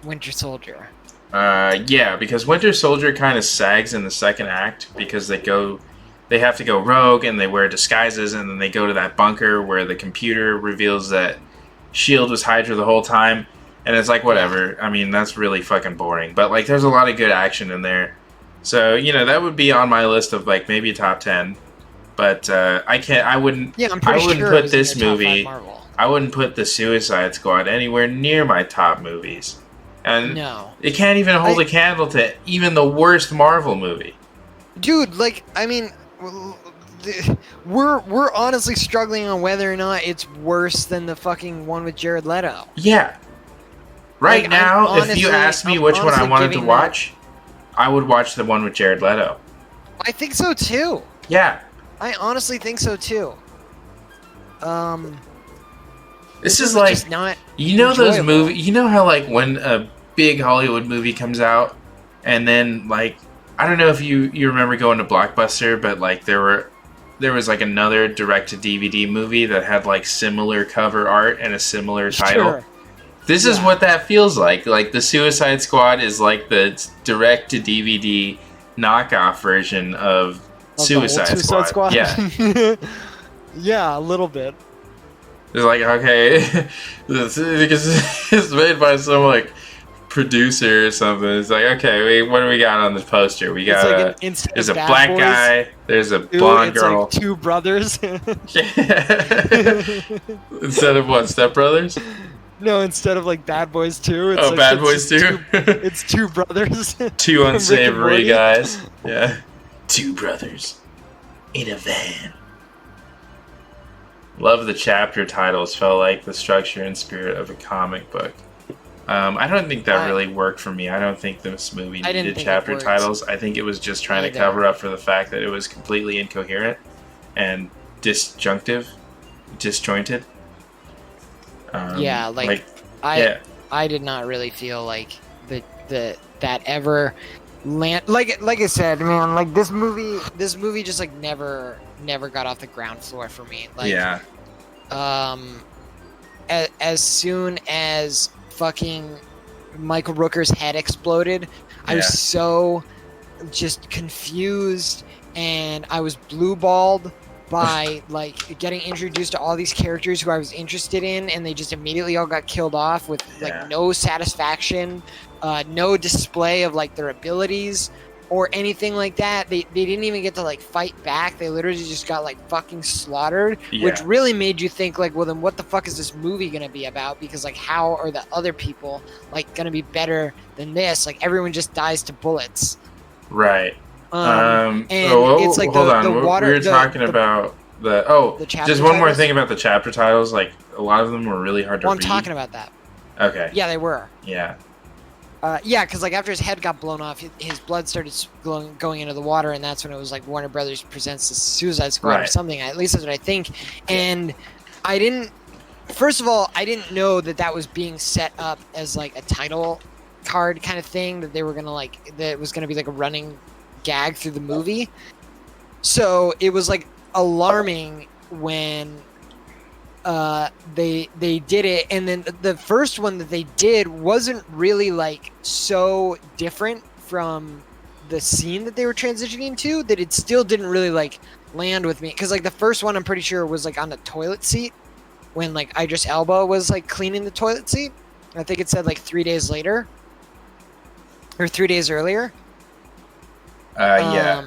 Winter Soldier. Yeah, because Winter Soldier kind of sags in the second act because they have to go rogue and they wear disguises and then they go to that bunker where the computer reveals that S.H.I.E.L.D. was Hydra the whole time. And it's like, whatever. I mean, that's really fucking boring. But, like, there's a lot of good action in there. So, that would be on my list of, like, maybe top 10. But I wouldn't put this movie, I wouldn't put The Suicide Squad anywhere near my top movies. And it can't even hold a candle to even the worst Marvel movie. Dude, like, I mean, we're honestly struggling on whether or not it's worse than the fucking one with Jared Leto. Yeah. Right now, if you asked me which one I wanted to watch, I would watch the one with Jared Leto. I think so too. Yeah. I honestly think so too. This is like, not those movies, how like when a big Hollywood movie comes out and then like, I don't know if you remember going to Blockbuster, but like there was like another direct to DVD movie that had like similar cover art and a similar title. Sure. This is what that feels like. Like the Suicide Squad is like the direct to DVD knockoff version of Suicide Squad. Yeah. Yeah, a little bit. It's like, okay, it's made by some like producer or something. It's like, okay, what do we got on this poster? We got there's a black guy, there's a blonde girl, like 2 brothers. Instead of what, Step Brothers? No, instead of like Bad Boys 2. It's Bad Boys 2? It's 2 brothers. 2 unsavory guys. Yeah. 2 brothers in a van. Love the chapter titles. Felt like the structure and spirit of a comic book. I don't think that really worked for me. I don't think this movie needed chapter titles. I think it was just trying to cover up for the fact that it was completely incoherent and disjointed. I did not really feel like that ever land. Like I said, man, like this movie just like never got off the ground floor for me. Like, as soon as fucking Michael Rooker's head exploded, I was so just confused and I was blue-balled by like getting introduced to all these characters who I was interested in, and they just immediately all got killed off with like no satisfaction, no display of like their abilities or anything like that. They didn't even get to like fight back. They literally just got like fucking slaughtered, which really made you think like, well then what the fuck is this movie gonna be about? Because like how are the other people like gonna be better than this? Like everyone just dies to bullets. Right. And it's like hold on. The water. We were talking about the just one more thing about the chapter titles. Like a lot of them were really hard to read. I'm talking about that. Okay. Yeah, they were. Yeah. Because like after his head got blown off, his blood started going into the water, and that's when it was like Warner Brothers presents the Suicide Squad or something. At least that's what I think. And first of all, I didn't know that was being set up as like a title card kind of thing, that they were gonna like, that it was gonna be like a running gag through the movie. So it was like alarming when they did it, and then the first one that they did wasn't really like so different from the scene that they were transitioning to that it still didn't really like land with me, because like the first one I'm pretty sure was like on the toilet seat when like Idris Elba was like cleaning the toilet seat. I think it said like 3 days later or 3 days earlier. Yeah.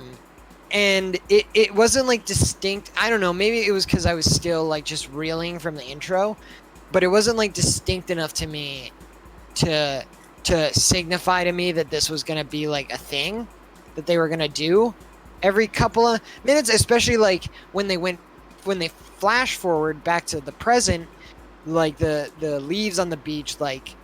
And it wasn't like distinct. I don't know, maybe it was because I was still like just reeling from the intro, but it wasn't like distinct enough to me to signify to me that this was gonna be like a thing that they were gonna do every couple of minutes, especially like when they flash forward back to the present, like the leaves on the beach like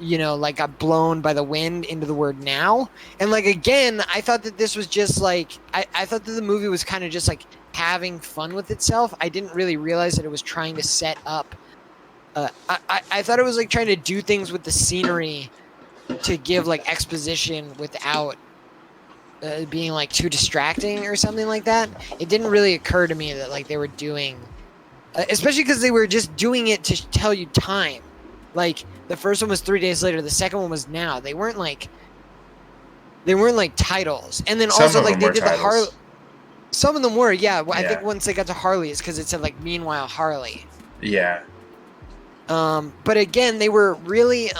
like got blown by the wind into the word now. And like, again, I thought that this was just like, I thought that the movie was kind of just like having fun with itself. I didn't really realize that it was trying to set up. I thought it was like trying to do things with the scenery to give like exposition without being like too distracting or something like that. It didn't really occur to me that like they were doing, especially because they were just doing it to tell you time. Like the first one was 3 days later, the second one was now. They weren't like titles. And then Some also of like them they were did the Harley. titles. Some of them were, yeah. Well, I Yeah. think once they got to Harley, it's because it said like meanwhile Harley. Yeah. But again, they were really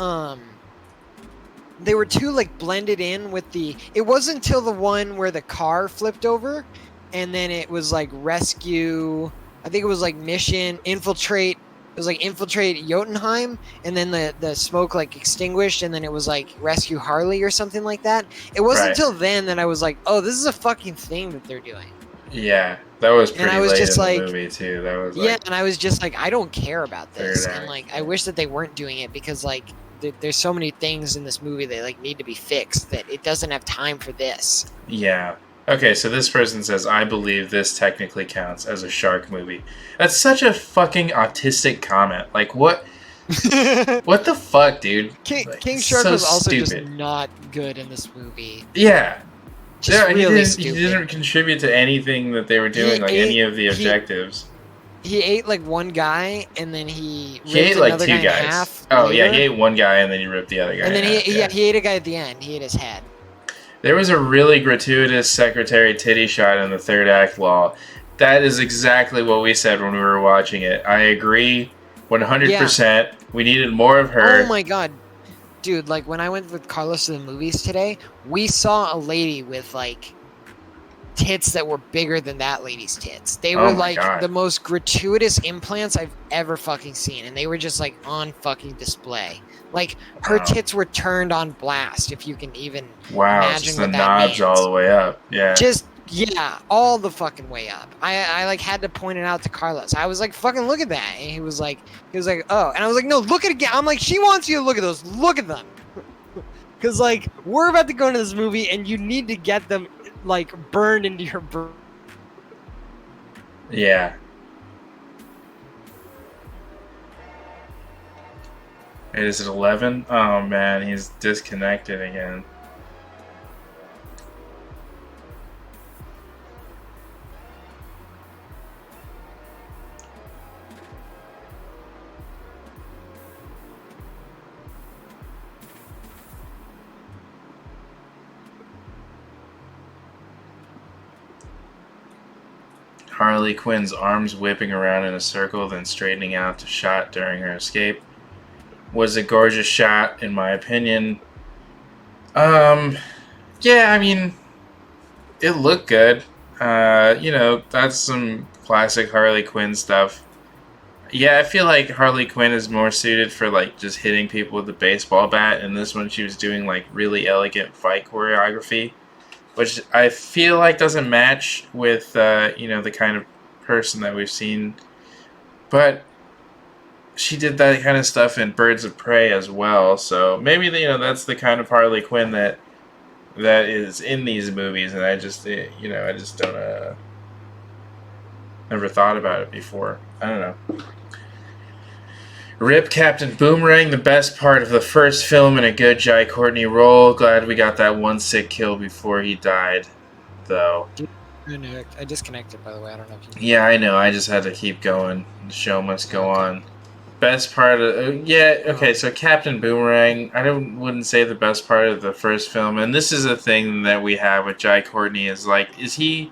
they were too like blended in with the. It wasn't until the one where the car flipped over, and then it was like rescue. I think it was like mission infiltrate. It was like infiltrate Jotunheim, and then the smoke like extinguished, and then it was like rescue Harley or something like that. It wasn't Right. until then that I was like, oh, this is a fucking thing that they're doing. Yeah. That was pretty I was late just in like- the movie too. That was Yeah, like, and I was just like, I don't care about this, Third and act, like yeah. I wish that they weren't doing it, because like there's so many things in this movie that like need to be fixed that it doesn't have time for this. yeah. Okay, so this person says, I believe this technically counts as a shark movie. That's such a fucking autistic comment. Like, what the fuck, dude? King Like, Shark so was also stupid. just not good in this movie. Yeah. Just Yeah, really he stupid. didn't contribute to anything that they were doing, like any of the objectives. He ate like one guy, and then he He ate ripped like another two guy in guys. half Oh, yeah, later. he ate one guy and then he ripped the other guy And then in half, he ate a guy at the end. He ate his head. There was a really gratuitous secretary titty shot in the third act law. That is exactly what we said when we were watching it. I agree 100%. We needed more of her. Oh my god. Dude, like when I went with Carlos to the movies today, we saw a lady with like tits that were bigger than that lady's tits. They Oh were my like God. the most gratuitous implants I've ever fucking seen, and they were just like on fucking display. Like her Wow. tits were turned on blast, if you can even Wow, imagine just what the that knobs means. all the way up. Yeah. Just yeah, all the fucking way up. I like had to point it out to Carlos. I was like, fucking look at that. And he was like, oh. And I was like, no, look at it again. I'm like, she wants you to look at those. Look at them. Cause like we're about to go into this movie and you need to get them like burned into your brain. Yeah. Is it 11? Oh man, he's disconnected again. Harley Quinn's arms whipping around in a circle, then straightening out to shot during her escape was a gorgeous shot, in my opinion. Yeah, I mean, it looked good. That's some classic Harley Quinn stuff. Yeah, I feel like Harley Quinn is more suited for like just hitting people with a baseball bat. And this one, she was doing like really elegant fight choreography, which I feel like doesn't match with the kind of person that we've seen. But she did that kind of stuff in Birds of Prey as well. So maybe that's the kind of Harley Quinn that is in these movies, and I just don't never thought about it before. I don't know. Rip Captain Boomerang, the best part of the first film in a good Jai Courtney role. Glad we got that one sick kill before he died, though. I disconnected, by the way. I don't know if you. Yeah, I know. I just had to keep going. The show must go on. Best part of okay. So Captain Boomerang, wouldn't say the best part of the first film, and this is a thing that we have with Jai Courtney is like, is he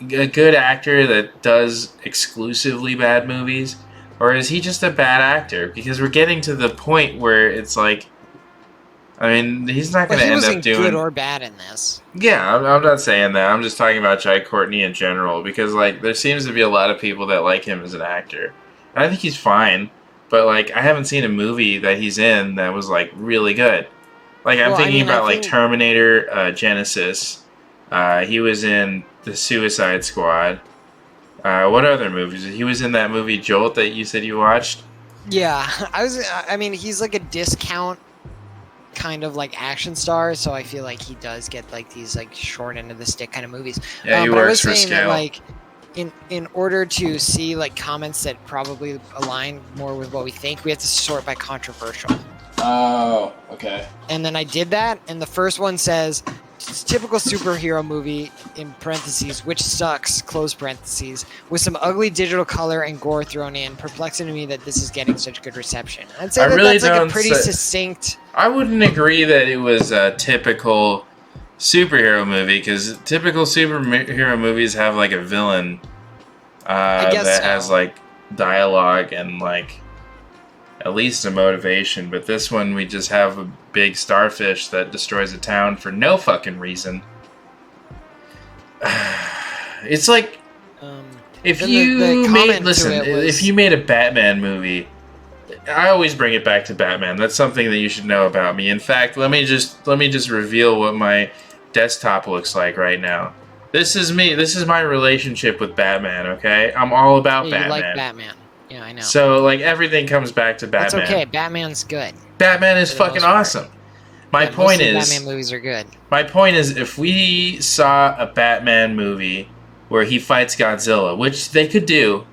a good actor that does exclusively bad movies, or is he just a bad actor? Because we're getting to the point where it's like, I mean, he's not going to end up doing good or bad in this. Yeah, I'm not saying that. I'm just talking about Jai Courtney in general because like there seems to be a lot of people that like him as an actor. And I think he's fine, but like I haven't seen a movie that he's in that was like really good. Like I'm thinking about like Terminator, Genesis. He was in The Suicide Squad. What other movies? He was in that movie Jolt that you said you watched. Yeah, I mean, he's like a discount kind of like action star, so I feel like he does get like these like short end of the stick kind of movies. Yeah, he works for scale. That, like, in order to see like comments that probably align more with what we think, we have to sort by controversial. Oh, okay. And then I did that, and the first one says, typical superhero movie, in parentheses, which sucks, close parentheses, with some ugly digital color and gore thrown in, perplexing to me that this is getting such good reception. I'd say that's like a pretty succinct... I wouldn't agree that it was a typical superhero movie, because typical superhero movies have like a villain that has like dialogue and like at least a motivation, but this one we just have a big starfish that destroys a town for no fucking reason. It's like if you made a Batman movie, I always bring it back to Batman. That's something that you should know about me. In fact, let me just reveal what my desktop looks like right now. This is me. This is my relationship with Batman, okay? I'm all about Batman. You like Batman. Yeah, I know. So, like, everything comes back to Batman. That's okay. Batman's good. Batman is fucking awesome. My point is... Batman movies are good. My point is, if we saw a Batman movie where he fights Godzilla, which they could do,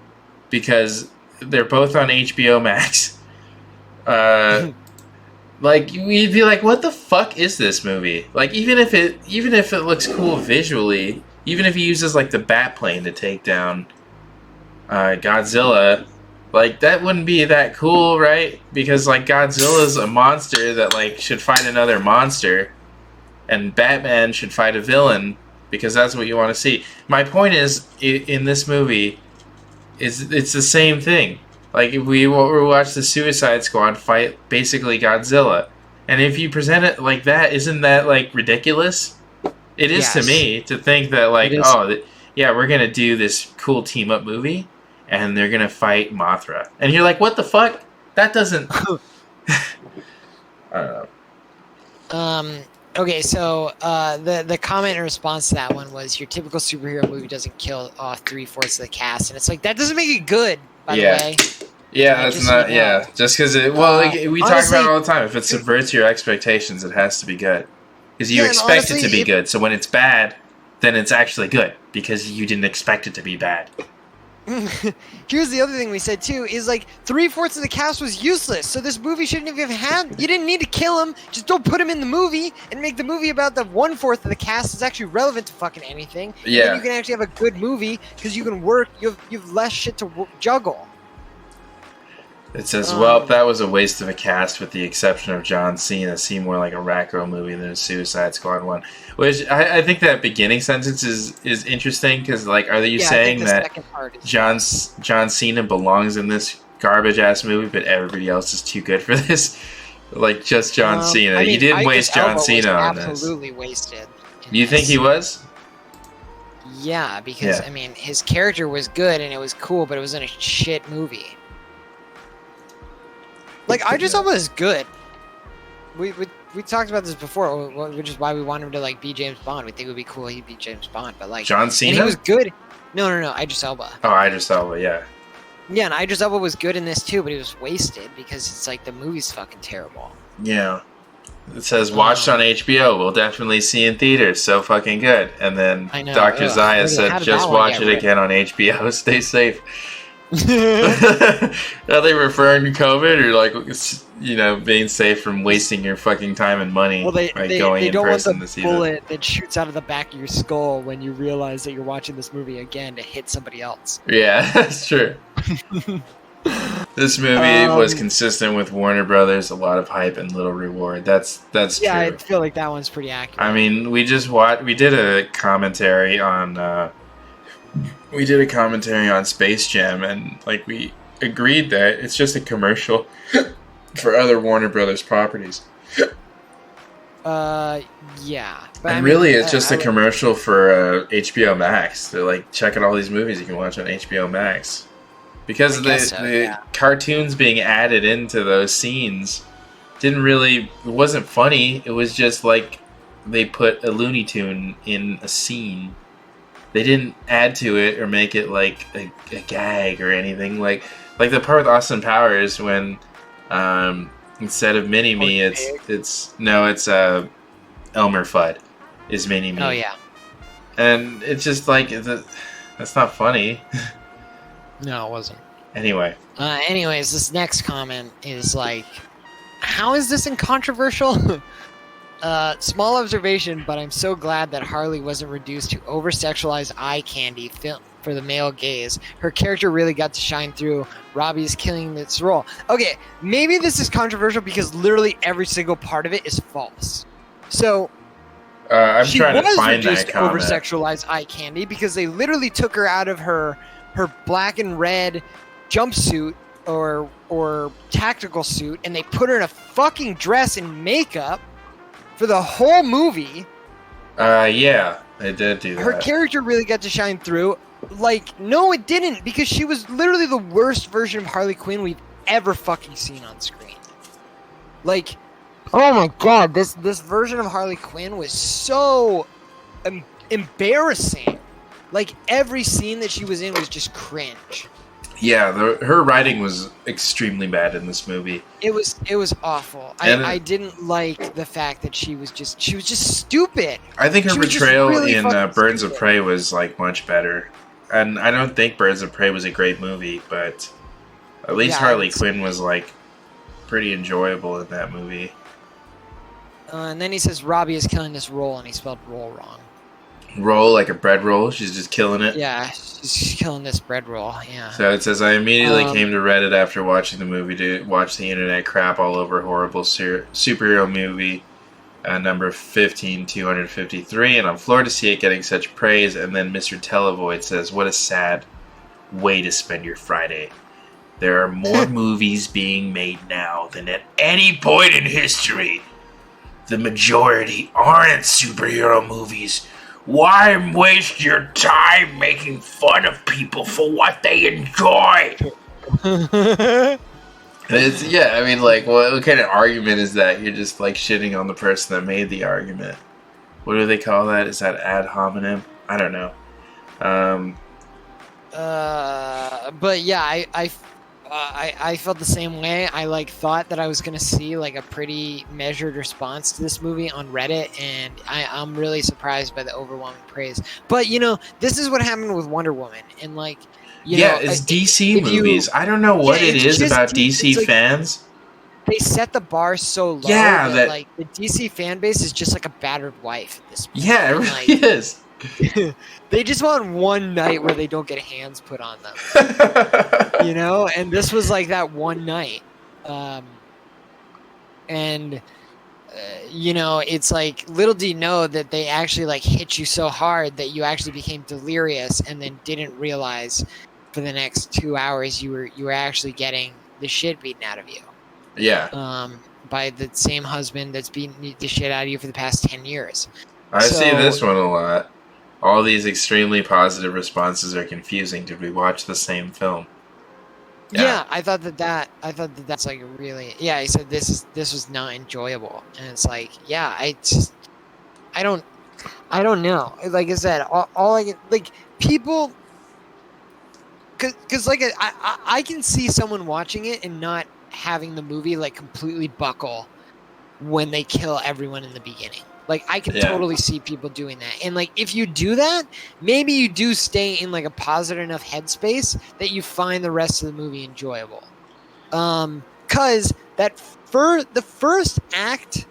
because they're both on HBO Max, like, we'd be like, what the fuck is this movie? Like, even if it looks cool visually, even if he uses, like, the bat plane to take down Godzilla... Like, that wouldn't be that cool, right? Because, like, Godzilla's a monster that, like, should fight another monster. And Batman should fight a villain, because that's what you want to see. My point is, in this movie, it's the same thing. Like, if we watch the Suicide Squad fight, basically, Godzilla. And if you present it like that, isn't that, like, ridiculous? It is to me, to think that, like, yeah, we're gonna do this cool team-up movie, and they're gonna fight Mothra, and you're like, "What the fuck? That doesn't." I don't know. Okay, so the comment in response to that one was, "Your typical superhero movie doesn't kill off 3/4 of the cast," and it's like that doesn't make it good. By the way. Yeah, that's not. Yeah, just because it. Well, like, we talk about it all the time. If it subverts your expectations, it has to be good, because you expect it to be good. So when it's bad, then it's actually good because you didn't expect it to be bad. Here's the other thing we said too, is like 3/4 of the cast was useless, so this movie shouldn't have had, you didn't need to kill him, just don't put him in the movie and make the movie about the 1/4 of the cast that's actually relevant to fucking anything. Yeah. And you can actually have a good movie because you can work, you have less shit to juggle. It says, well, that was a waste of a cast with the exception of John Cena. Seemed more like a Racco movie than a Suicide Squad one. Which, I think that beginning sentence is interesting, because, like, are you saying that John Cena belongs in this garbage-ass movie, but everybody else is too good for this? Like, just John Cena. I mean, you didn't waste John Cena on this. Absolutely wasted. You think he was? Yeah, because, I mean, his character was good and it was cool, but it was in a shit movie. Like, Idris Elba is good. We talked about this before, which is why we want him to, like, be James Bond. We think it would be cool he'd be James Bond, but, like... John Cena? And he was good. No, Idris Elba. Oh, Idris Elba, yeah. Yeah, and Idris Elba was good in this, too, but he was wasted because it's, like, the movie's fucking terrible. Yeah. It says, watched on HBO. We'll definitely see in theaters. So fucking good. And then Dr. Zaya said, just watch it again on HBO. Stay safe. Are they referring to COVID, or like being safe from wasting your fucking time and money Well, by going they in don't want person the to see bullet that shoots out of the back of your skull when you realize that you're watching this movie again to hit somebody else. Yeah, that's true. This movie was Um, consistent with Warner Brothers. A lot of hype and little reward. That's Yeah, I true. feel like that one's pretty accurate. I mean, we did a commentary on Space Jam, and like we agreed that it's just a commercial for other Warner Brothers properties. Yeah. But And really, it's just a commercial for HBO Max. They're like, check out all these movies you can watch on HBO Max. Because the cartoons being added into those scenes it wasn't funny. It was just like they put a Looney Tune in a scene. They didn't add to it or make it like a gag or anything. Like the part with Austin Powers when instead of Mini-Me, it's Elmer Fudd is Mini-Me. Oh yeah. And it's just like that's not funny. No, it wasn't. Anyway. Anyways, this next comment is like, how is this incontroversial? Small observation, but I'm so glad that Harley wasn't reduced to over-sexualized eye candy film for the male gaze. Her character really got to shine through. Robbie is killing this role. Okay, maybe this is controversial because literally every single part of it is false. So I'm trying to find that reduced comment. over-sexualized eye candy because they literally took her out of her black and red jumpsuit or tactical suit, and they put her in a fucking dress and makeup for the whole movie. Yeah, they did do that. Her character really got to shine through. Like, no, it didn't, because she was literally the worst version of Harley Quinn we've ever fucking seen on screen. Like, oh my god, this version of Harley Quinn was so embarrassing. Like, every scene that she was in was just cringe. Yeah, her writing was extremely bad in this movie. It was awful. I didn't like the fact that she was just stupid. I think her portrayal really in Birds of stupid. Prey was like much better. And I don't think Birds of Prey was a great movie, but at least Harley Quinn was like pretty enjoyable in that movie. And then he says Robbie is killing this role, and he spelled role wrong. Roll like a bread roll. She's just killing it. Yeah, she's killing this bread roll. Yeah. So it says, I immediately came to Reddit after watching the movie to watch the internet crap all over horrible superhero movie number 15253, and I'm floored to see it getting such praise. And then Mr. Televoid says, what a sad way to spend your Friday. There are more movies being made now than at any point in history. The majority aren't superhero movies. Why waste your time making fun of people for what they enjoy? I mean, like, what kind of argument is that? You're just, like, shitting on the person that made the argument. What do they call that? Is that ad hominem? I don't know. But yeah, I felt the same way. I thought that I was gonna see like a pretty measured response to this movie on Reddit, and I'm really surprised by the overwhelming praise. But this is what happened with Wonder Woman, and it's DC movies. I don't know what it is about DC fans. They set the bar so low that like the DC fan base is just like a battered wife at this point. Yeah, it really is. They just want one night where they don't get hands put on them. And this was like that one night. It's like, little do you know that they actually like hit you so hard that you actually became delirious and then didn't realize for the next 2 hours you were actually getting the shit beaten out of you. Yeah. By the same husband that's beaten the shit out of you for the past 10 years. I see this one a lot. All these extremely positive responses are confusing. Did we watch the same film? Yeah, I thought that's like really. Yeah, he said this was not enjoyable, and it's like, yeah, I don't know. Like I said, all I can, like, people, because like I can see someone watching it and not having the movie like completely buckle when they kill everyone in the beginning. Like, I can totally see people doing that. And, like, if you do that, maybe you do stay in, like, a positive enough headspace that you find the rest of the movie enjoyable. Because the first act,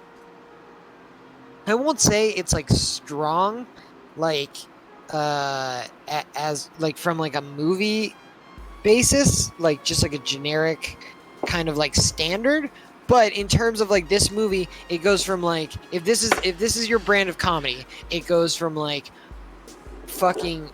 I won't say it's like strong, like as like from like a movie basis, like just like a generic kind of like standard. But in terms of like this movie, it goes from like if this is your brand of comedy, it goes from like fucking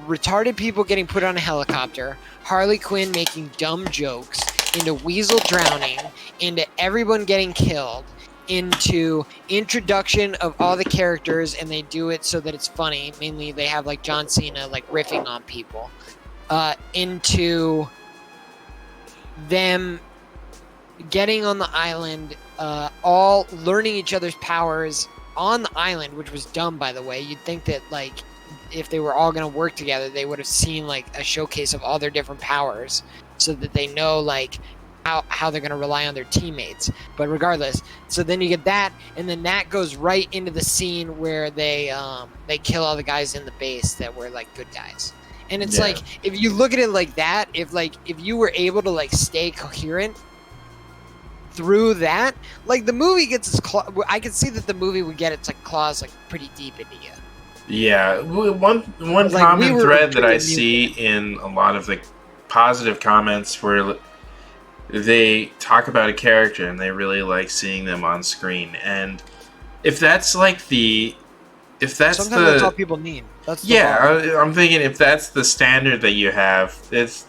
retarded people getting put on a helicopter, Harley Quinn making dumb jokes, into Weasel drowning, into everyone getting killed, into introduction of all the characters, and they do it so that it's funny. Mainly, they have like John Cena like riffing on people, into them getting on the island, all learning each other's powers on the island, which was dumb, by the way. You'd think that like if they were all going to work together, they would have seen like a showcase of all their different powers so that they know like how they're going to rely on their teammates. But regardless, so then you get that, and then that goes right into the scene where they kill all the guys in the base that were like good guys. And it's like, if you look at it like that, if you were able to like stay coherent through that, like the movie gets its I could see that the movie would get its like claws like pretty deep into you. Yeah, one common thread that I see in a lot of the positive comments where they talk about a character and they really like seeing them on screen, and if that's Sometimes that's all people need. That's I'm thinking if that's the standard that you have, that's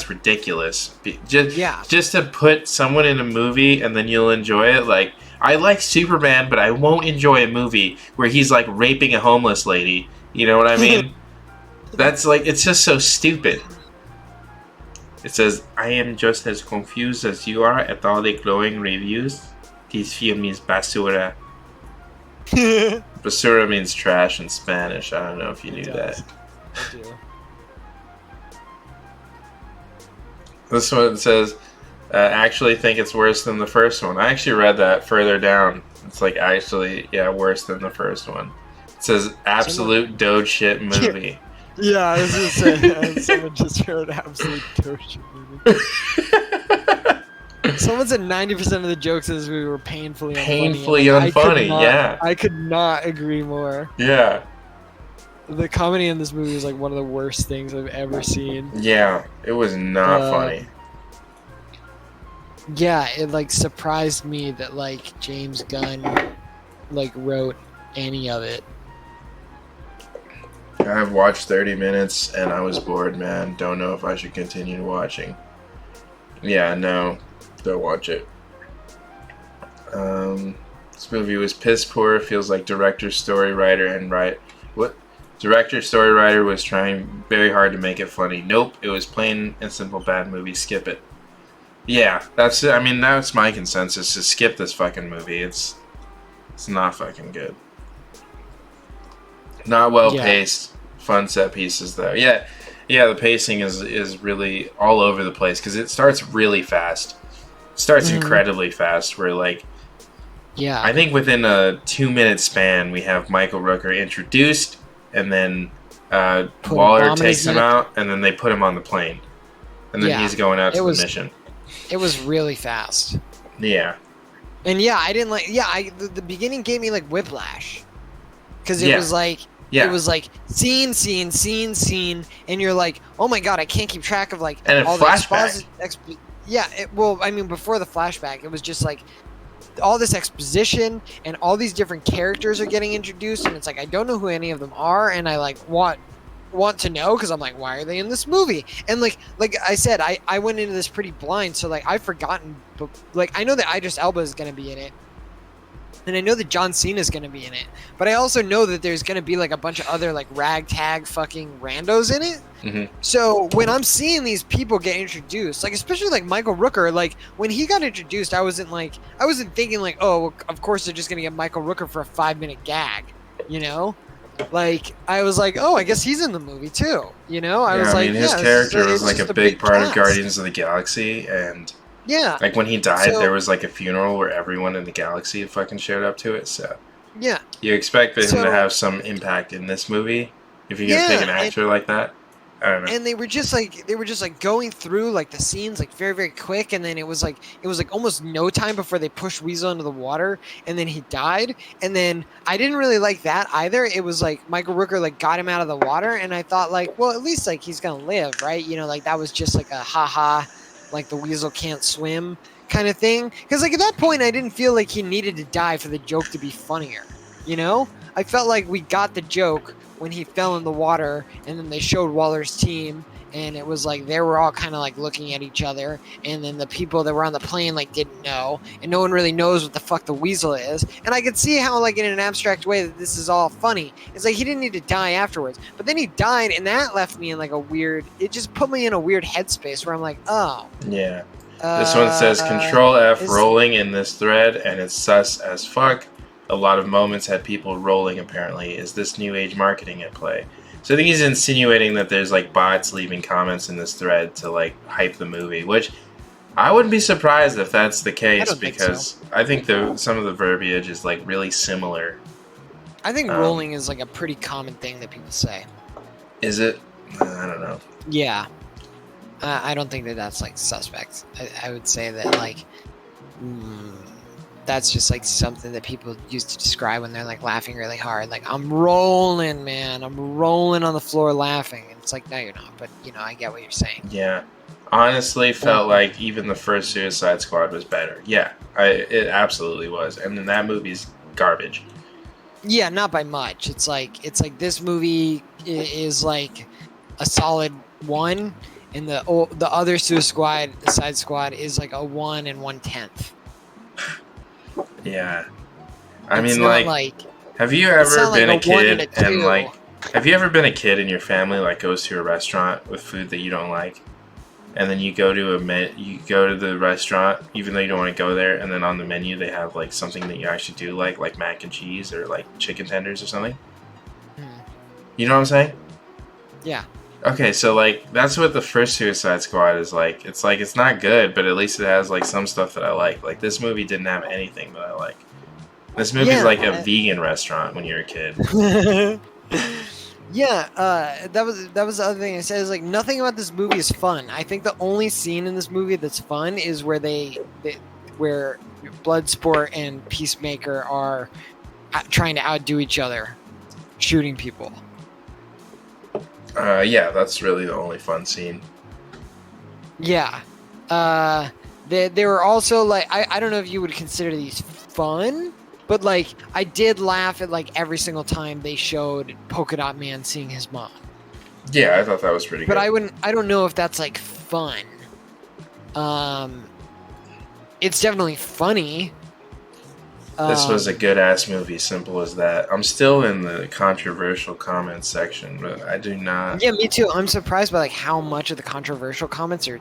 ridiculous. Just to put someone in a movie and then you'll enjoy it. Like, I like Superman, but I won't enjoy a movie where he's like raping a homeless lady. You know what I mean? That's like, it's just so stupid. It says, I am just as confused as you are at all the glowing reviews. This film is basura. Basura means trash in Spanish. I don't know if you knew that. I do. This one says, actually think it's worse than the first one. I actually read that further down. It's like, actually, worse than the first one. It says, absolute doge shit movie. Yeah, I was going to say, someone just wrote absolute doge shit movie. Someone said 90% of the jokes in this movie were painfully unfunny. Yeah. I could not agree more. Yeah. The comedy in this movie is like one of the worst things I've ever seen. Yeah, it was not funny. Yeah, it like surprised me that like James Gunn like wrote any of it. I've watched 30 minutes and I was bored, man. Don't know if I should continue watching. Yeah, no. Don't watch it. This movie was piss poor. Feels like director, story writer, director, story writer was trying very hard to make it funny. Nope, it was plain and simple bad movie. Skip it. Yeah, that's it. I mean, that's my consensus. Is skip this fucking movie. It's not fucking good. Not well paced. Fun set pieces though. Yeah, the pacing is really all over the place because it starts really fast. Starts incredibly fast. Where like, I think within a 2-minute span, we have Michael Rooker introduced, and then Waller takes him out, and then they put him on the plane, and then he's going out to the mission. It was really fast. Yeah. And I didn't like. The beginning gave me like whiplash, because it was like. Yeah. It was like scene, and you're like, oh my god, I can't keep track of like and all the flashback. Before the flashback, it was just like all this exposition and all these different characters are getting introduced, and it's like I don't know who any of them are, and I like want to know because I'm like, why are they in this movie? And like I said, I went into this pretty blind, so like I've forgotten, like I know that Idris Elba is gonna be in it. And I know that John Cena is going to be in it. But I also know that there's going to be like a bunch of other like ragtag fucking randos in it. Mm-hmm. So when I'm seeing these people get introduced, like especially like Michael Rooker, like when he got introduced, I wasn't thinking like, oh, well, of course they're just going to get Michael Rooker for a 5-minute gag, you know? Like I was like, oh, I guess he's in the movie too, you know? I was like, his character was like a big part of Guardians of the Galaxy, and like when he died, there was like a funeral where everyone in the galaxy fucking showed up to it. So you expect him to have some impact in this movie if you're gonna pick an actor like that. I don't know. And they were just like going through like the scenes like very, very quick, and then it was like almost no time before they pushed Weasel into the water, and then he died. And then I didn't really like that either. It was like Michael Rooker like got him out of the water, and I thought like, well, at least like he's gonna live, right? You know, like that was just like a haha, like the weasel can't swim kind of thing. Because like at that point, I didn't feel like he needed to die for the joke to be funnier. You know, I felt like we got the joke when he fell in the water, and then they showed Waller's team, and it was like they were all kind of like looking at each other, and then the people that were on the plane like didn't know, and no one really knows what the fuck the weasel is. And I could see how like in an abstract way that this is all funny. It's like he didn't need to die afterwards, but then he died, and that left me in like a weird, it just put me in a weird headspace where I'm like, oh. Yeah. This one says Control F rolling in this thread, and it's sus as fuck. A lot of moments had people rolling, apparently. Is this new age marketing at play? So I think he's insinuating that there's like bots leaving comments in this thread to like hype the movie, which I wouldn't be surprised if that's the case, because I think some of the verbiage is like really similar. I think rolling is like a pretty common thing that people say. Is it? I don't know. Yeah. I don't think that that's like suspect. I would say that like... that's just like something that people use to describe when they're like laughing really hard. Like, I'm rolling, man. I'm rolling on the floor laughing. And it's like, no, you're not. But, you know, I get what you're saying. Yeah. Honestly, felt like even the first Suicide Squad was better. Yeah, it absolutely was. And then that movie's garbage. Yeah, not by much. It's like this movie is like a solid 1, and the other Suicide Squad is like a 1 1/10. Yeah. I mean, like, have you ever been a kid and like, have you ever been a kid and your family like goes to a restaurant with food that you don't like, and then you go to the restaurant even though you don't want to go there, and then on the menu they have like something that you actually do like mac and cheese or like chicken tenders or something? You know what I'm saying? Yeah. Okay, so like that's what the first Suicide Squad is like. It's like it's not good, but at least it has like some stuff that I like. Like this movie didn't have anything that I like. This movie's like a vegan restaurant when you're a kid. Yeah, that was the other thing I said. Is like nothing about this movie is fun. I think the only scene in this movie that's fun is where where Bloodsport and Peacemaker are trying to outdo each other, shooting people. Yeah, that's really the only fun scene. Yeah. They were also like, I don't know if you would consider these fun, but like I did laugh at like every single time they showed Polka Dot Man seeing his mom. Yeah, I thought that was pretty good. But I don't know if that's like fun. It's definitely funny. This was a good-ass movie, simple as that. I'm still in the controversial comments section, but I do not... Yeah, me too. I'm surprised by like how much of the controversial comments are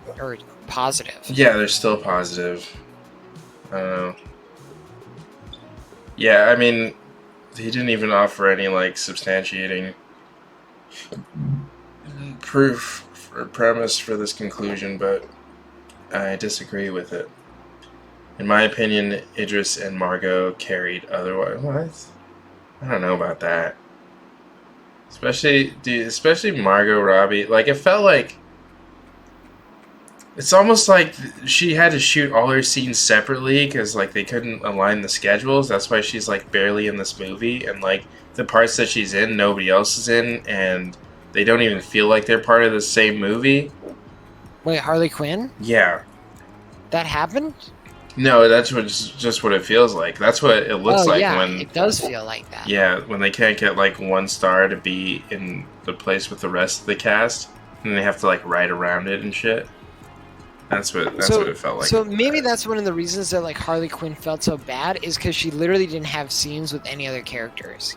positive. Yeah, they're still positive. I don't know. Yeah, I mean, he didn't even offer any, like, substantiating proof or premise for this conclusion, but I disagree with it. In my opinion, Idris and Margot carried otherwise. What? I don't know about that. Especially Margot Robbie. Like, it felt like... It's almost like she had to shoot all her scenes separately because, like, they couldn't align the schedules. That's why she's, like, barely in this movie. And, like, the parts that she's in, nobody else is in. And they don't even feel like they're part of the same movie. Wait, Harley Quinn? Yeah. That happened? No, that's just what it feels like. That's what it looks like when... it does feel like that. Yeah, when they can't get, like, one star to be in the place with the rest of the cast. And they have to, like, write around it and shit. That's what it felt like. So maybe that's one of the reasons that like Harley Quinn felt so bad is because she literally didn't have scenes with any other characters.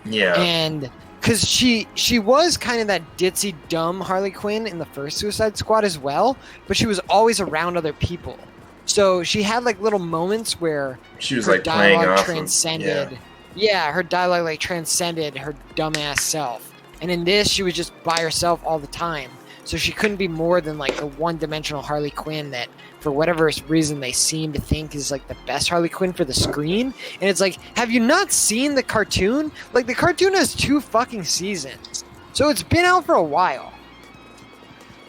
Yeah. And because she was kind of that ditzy, dumb Harley Quinn in the first Suicide Squad as well, but she was always around other people. So she had like little moments where she was her like playing dialogue off transcended. of, yeah, her dialogue like transcended her dumbass self. And in this, she was just by herself all the time. So she couldn't be more than like a one-dimensional Harley Quinn that, for whatever reason, they seem to think is like the best Harley Quinn for the screen. And it's like, have you not seen the cartoon? Like, the cartoon has 2 fucking seasons. So it's been out for a while.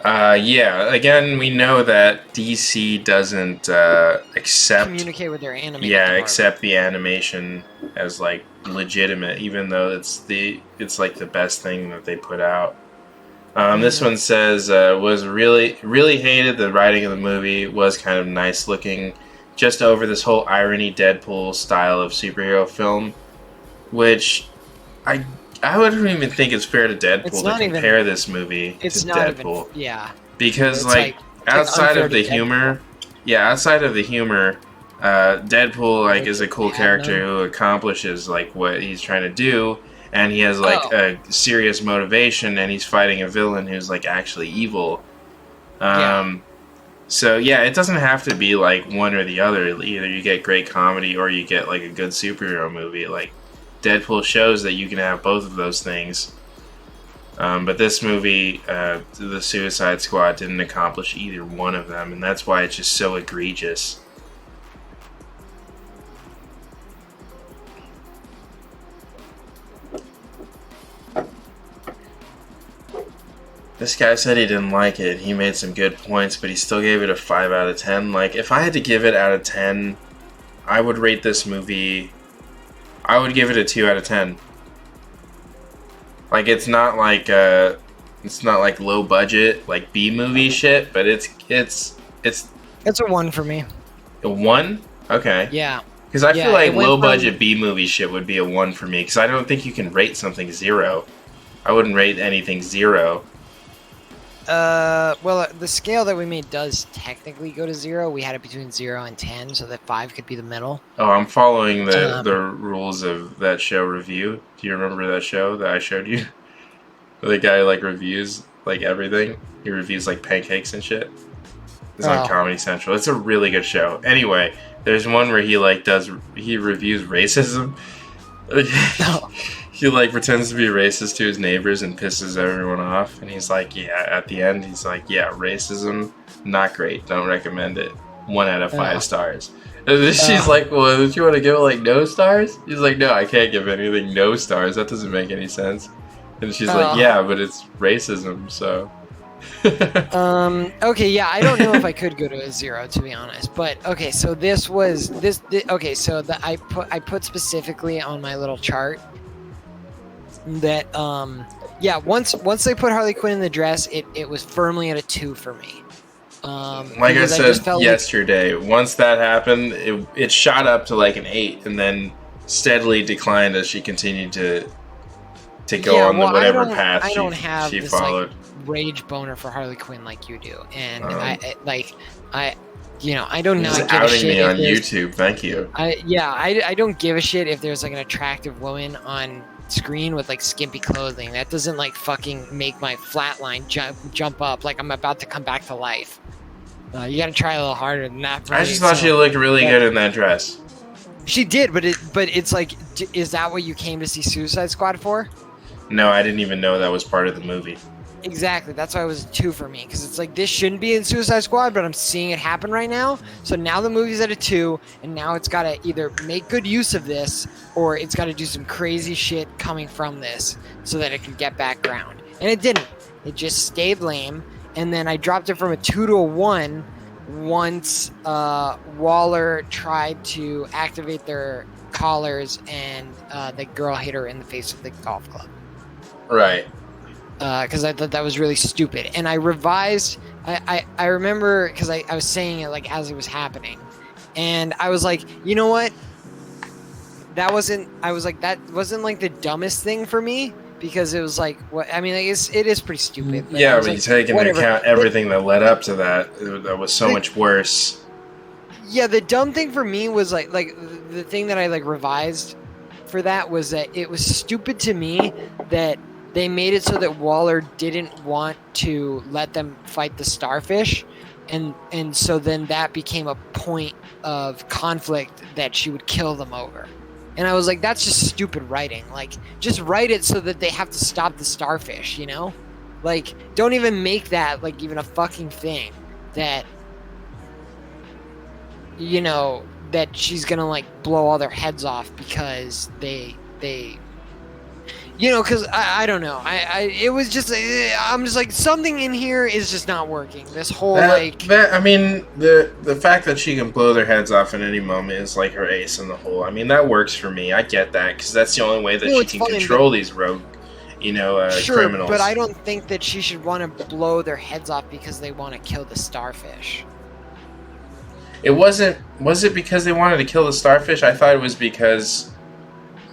Yeah. Again, we know that DC doesn't accept Communicate with their animated yeah, department. accept the animation as like legitimate, even though it's like the best thing that they put out. This one says was really hated. The writing of the movie was kind of nice looking, just over this whole irony Deadpool style of superhero film, which I wouldn't even think it's fair to Deadpool to compare this movie to Deadpool. Because like outside of the humor, Deadpool like is a cool character who accomplishes like what he's trying to do, and he has like a serious motivation, and he's fighting a villain who's like actually evil. So yeah, it doesn't have to be like one or the other. Either you get great comedy or you get like a good superhero movie. Like Deadpool shows that you can have both of those things. But this movie, The Suicide Squad, didn't accomplish either one of them, and that's why it's just so egregious. This guy said he didn't like it. He made some good points, but he still gave it a 5 out of 10. Like, if I had to give it out of 10, I would rate this movie... I would give it a 2 out of 10. Like, it's not like low budget, like B-movie shit, but it's a 1 for me. A 1? Okay. Yeah. Because I feel like low budget B-movie shit would be a 1 for me, because I don't think you can rate something 0. I wouldn't rate anything 0. Well, the scale that we made does technically go to 0. We had it between 0 and 10, so that 5 could be the middle. Oh, I'm following the rules of that show review. Do you remember that show that I showed you? The guy like reviews like everything. He reviews like pancakes and shit. It's on Comedy Central. It's a really good show. Anyway, there's one where he reviews racism. He like pretends to be racist to his neighbors and pisses everyone off, and he's like, yeah, at the end he's like, yeah, racism, not great, don't recommend it, 1 out of 5 stars. And then she's like, well, don't you want to give it like no stars? He's like, no, I can't give anything no stars, that doesn't make any sense. And she's like, yeah, but it's racism, so. Okay, yeah, I don't know if I could go to a 0, to be honest, but okay, so this was okay, so I put specifically on my little chart that yeah, once they put Harley Quinn in the dress, it was firmly at a 2 for me. Like I said yesterday, once that happened, it shot up to like an 8 and then steadily declined as she continued to go on whatever path she followed. Like, rage boner for Harley Quinn like you do, and I don't not give a shit. Me on YouTube, thank you. I don't give a shit if there's like an attractive woman on screen with like skimpy clothing. That doesn't like fucking make my flat line jump up like I'm about to come back to life. You gotta try a little harder than that. I just thought she looked really good in that dress. She did, but it's like, is that what you came to see Suicide Squad for? No, I didn't even know that was part of the movie. Exactly, that's why it was a 2 for me, because it's like, this shouldn't be in Suicide Squad, but I'm seeing it happen right now, so now the movie's at a 2, and now it's got to either make good use of this, or it's got to do some crazy shit coming from this, so that it can get back ground. And it didn't. It just stayed lame, and then I dropped it from a 2 to a 1 once Waller tried to activate their collars, and the girl hit her in the face with the golf club. Right. Because I thought that was really stupid. And I revised, I remember, because I was saying it like as it was happening. And I was like, you know what? That wasn't like the dumbest thing for me. Because it was like, what I mean, like, it is pretty stupid. Yeah, but you take into account everything that led up to that. That was so much worse. Yeah, the dumb thing for me was like the thing that I like revised for that was that it was stupid to me that they made it so that Waller didn't want to let them fight the Starfish, and so then that became a point of conflict that she would kill them over. And I was like, that's just stupid writing. Like, just write it so that they have to stop the Starfish, you know? Like, don't even make that, like, even a fucking thing. That, you know, that she's gonna, like, blow all their heads off because they You know, because I don't know. It was just I'm just like something in here is just not working. This whole I mean the fact that she can blow their heads off at any moment is like her ace in the hole. I mean that works for me. I get that because that's the only way that she can control these rogue, sure, criminals. But I don't think that she should want to blow their heads off because they want to kill the starfish. It wasn't. Was it because they wanted to kill the starfish? I thought it was because.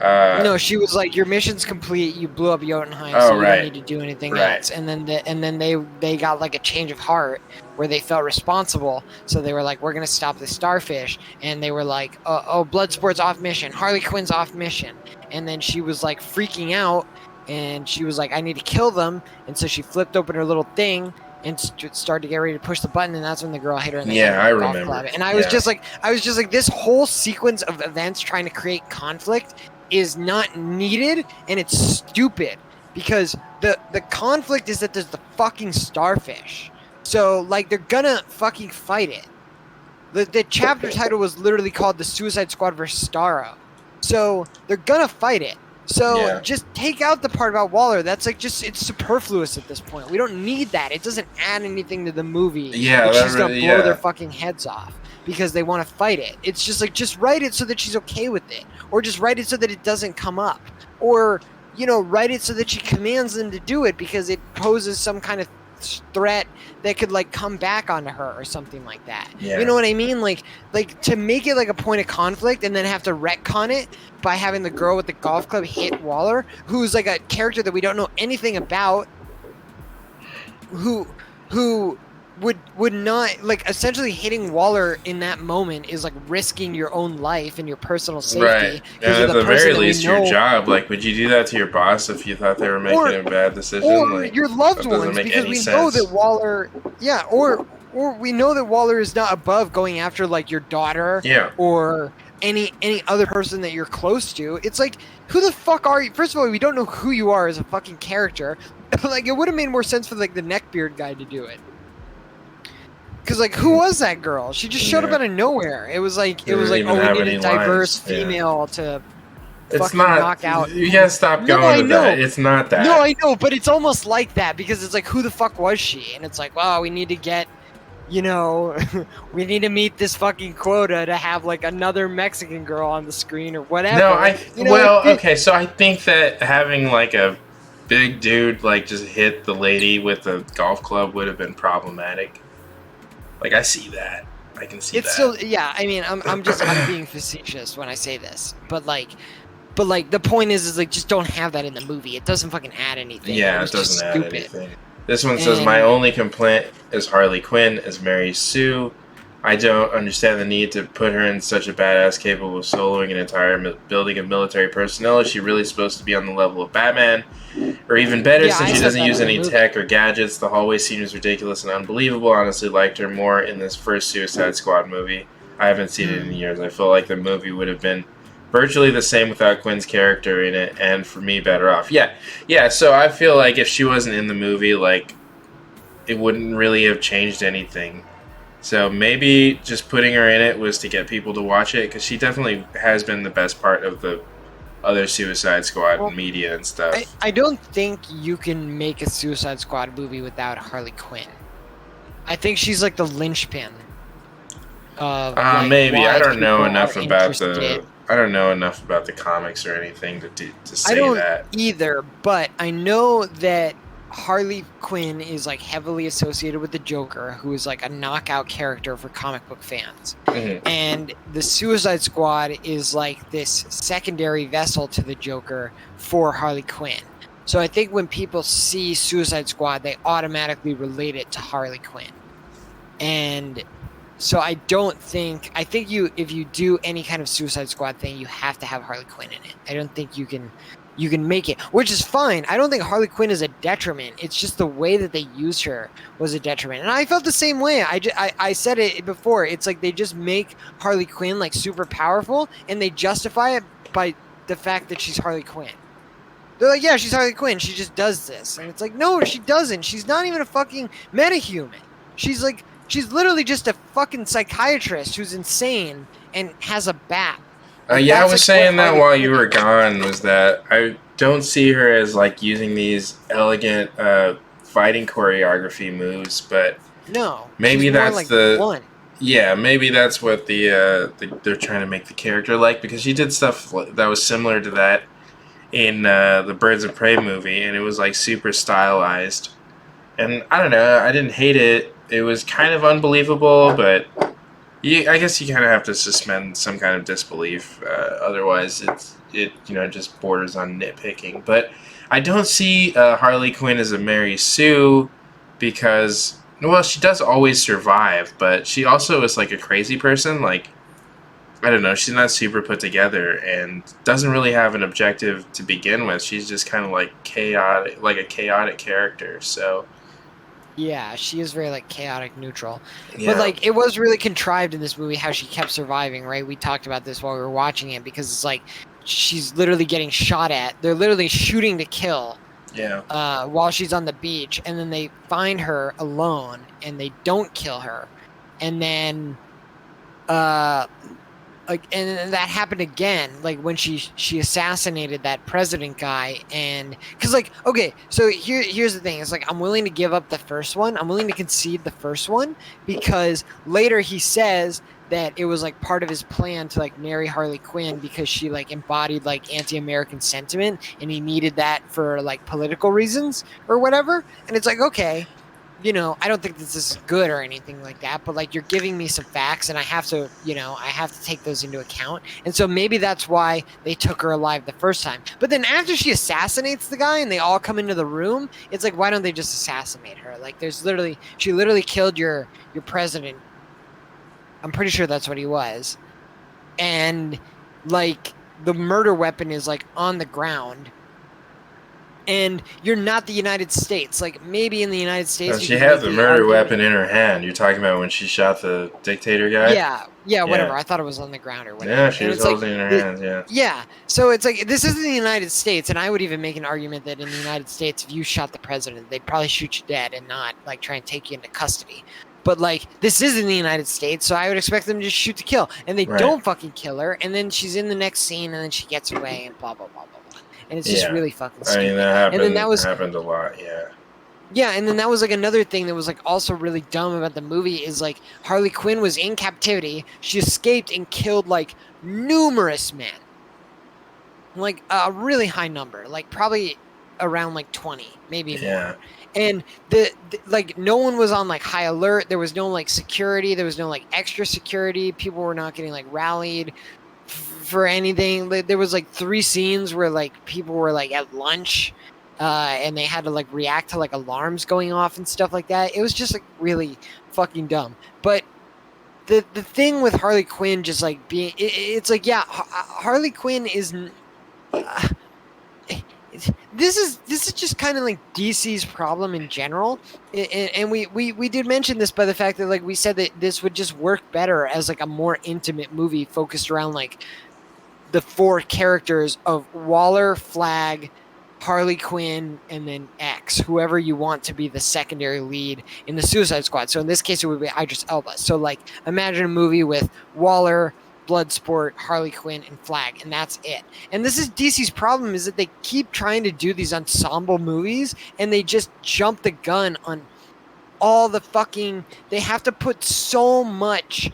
No, she was like, "Your mission's complete. You blew up Jotunheim, so you don't need to do anything else." And then they got like a change of heart where they felt responsible, so they were like, "We're gonna stop the starfish." And they were like, "Oh, Bloodsport's off mission. Harley Quinn's off mission." And then she was like freaking out, and she was like, "I need to kill them." And so she flipped open her little thing and started to get ready to push the button, and that's when the girl hit her in the head with I the golf remember. club. And I was just like, this whole sequence of events trying to create conflict is not needed, and it's stupid because the conflict is that there's the fucking starfish. So like they're gonna fucking fight it. The chapter title was literally called The Suicide Squad vs. Starro. So they're gonna fight it. So just take out the part about Waller. That's like it's superfluous at this point. We don't need that. It doesn't add anything to the movie. Yeah, that she's gonna blow their fucking heads off because they want to fight it. It's just like, just write it so that she's okay with it, or just write it so that it doesn't come up, or write it so that she commands them to do it because it poses some kind of threat that could like come back onto her or something like that. You know what I mean? Like to make it like a point of conflict and then have to retcon it by having the girl with the golf club hit Waller, who's like a character that we don't know anything about, who would not, like, essentially hitting Waller in that moment is like risking your own life and your personal safety. Right. And at the very least, your job. Like, would you do that to your boss if you thought they were making a bad decision? Or like, your loved ones, because we know that Waller, or we know that Waller is not above going after like your daughter, or any other person that you're close to. It's like, who the fuck are you? First of all, we don't know who you are as a fucking character. Like, it would have made more sense for like the neckbeard guy to do it. Because, like, who was that girl? She just showed up out of nowhere. It was like, oh, we need a diverse female to fucking knock out. You gotta stop going with that. It's not that. No, I know, but it's almost like that because it's like, who the fuck was she? And it's like, well, we need to get, we need to meet this fucking quota to have like another Mexican girl on the screen or whatever. No, okay, so I think that having like a big dude like just hit the lady with a golf club would have been problematic. Like, I see that. I can see that. It's still, I mean, I'm being facetious when I say this, but the point is like, just don't have that in the movie. It doesn't fucking add anything. Yeah, it doesn't add anything. This one says, my only complaint is Harley Quinn as Mary Sue. I don't understand the need to put her in such a badass capable of soloing an entire building of military personnel. Is she really supposed to be on the level of Batman? Or even better, since she doesn't use any tech or gadgets, the hallway scene was ridiculous and unbelievable. Honestly, liked her more in this first Suicide Squad movie. I haven't seen it in years. I feel like the movie would have been virtually the same without Quinn's character in it, and for me, better off. Yeah, so I feel like if she wasn't in the movie, like, it wouldn't really have changed anything. So maybe just putting her in it was to get people to watch it, because she definitely has been the best part of the other Suicide Squad media and stuff. I don't think you can make a Suicide Squad movie without Harley Quinn. I think she's like the linchpin. Maybe I don't know enough about the comics or anything to say that. I don't either, but I know that Harley Quinn is like heavily associated with the Joker, who is like a knockout character for comic book fans. Mm-hmm. And the Suicide Squad is like this secondary vessel to the Joker for Harley Quinn. So I think when people see Suicide Squad, they automatically relate it to Harley Quinn. And so I think if you do any kind of Suicide Squad thing, you have to have Harley Quinn in it. I don't think you can make it, which is fine. I don't think Harley Quinn is a detriment. It's just the way that they used her was a detriment. And I felt the same way. I said it before. It's like they just make Harley Quinn like super powerful, and they justify it by the fact that she's Harley Quinn. They're like, yeah, she's Harley Quinn. She just does this. And it's like, no, she doesn't. She's not even a fucking metahuman. She's literally just a fucking psychiatrist who's insane and has a bat. I was saying that while you were gone, was that don't see her as like using these elegant fighting choreography moves, but No, maybe she's more that's like the blunt. yeah, maybe that's what they're trying to make the character like, because she did stuff that was similar to that in the Birds of Prey movie, and it was like super stylized. And I don't know, I didn't hate it. It was kind of unbelievable, but I guess you kind of have to suspend some kind of disbelief. Otherwise, it just borders on nitpicking. But I don't see Harley Quinn as a Mary Sue because, well, she does always survive, but she also is like a crazy person. Like, I don't know, she's not super put together and doesn't really have an objective to begin with. She's just kind of like chaotic, like a chaotic character. So Yeah, she is very like chaotic neutral. yeah, But like it was really contrived in this movie how she kept surviving, right? We talked about this while we were watching it because it's like she's literally getting shot at. They're literally shooting to kill yeah, while she's on the beach, and then they find her alone and they don't kill her. And then uh like, and that happened again, like when she assassinated that president guy. And because like, okay, so here's the thing, it's like I'm willing to give up the first one, I'm willing to concede the first one, because later he says that it was like part of his plan to like marry Harley Quinn because she like embodied like anti-American sentiment and he needed that for like political reasons or whatever. And it's like, okay, I don't think this is good or anything like that, but like you're giving me some facts and I have to, I have to take those into account. And so maybe that's why they took her alive the first time. But then after she assassinates the guy and they all come into the room, it's like, why don't they just assassinate her? Like she literally killed your president. I'm pretty sure that's what he was. And like the murder weapon is like on the ground. And you're not the United States. Like maybe in the United States, she had the murder weapon in her hand. You're talking about when she shot the dictator guy? Yeah, whatever. I thought it was on the ground or whatever. Yeah, she was holding it in her hands, yeah. Yeah, so it's like, this isn't the United States, and I would even make an argument that in the United States, if you shot the president, they'd probably shoot you dead and not, like, try and take you into custody. But, like, this is in the United States, so I would expect them to just shoot to kill. And they don't fucking kill her, and then she's in the next scene, and then she gets away, and blah, blah, blah, blah, blah. And it's just really fucking stupid. I mean, that happened a lot, yeah. Yeah, and then that was like another thing that was like also really dumb about the movie is like Harley Quinn was in captivity. She escaped and killed like numerous men. Like a really high number, like probably around like 20, maybe more. And the like no one was on like high alert. There was no like security. There was no like extra security. People were not getting like rallied for anything. There was like 3 scenes where like people were like at lunch and they had to like react to like alarms going off and stuff like that. It was just like really fucking dumb. But the thing with Harley Quinn just like being it's like, yeah, Harley Quinn is this is just kind of like DC's problem in general. And we did mention this by the fact that like we said that this would just work better as like a more intimate movie focused around like the 4 characters of Waller, Flag, Harley Quinn, and then X, whoever you want to be the secondary lead in the Suicide Squad. So in this case, it would be Idris Elba. So like, imagine a movie with Waller, Bloodsport, Harley Quinn, and Flag, and that's it. And this is DC's problem, is that they keep trying to do these ensemble movies, and they just jump the gun on all the fucking... They have to put so much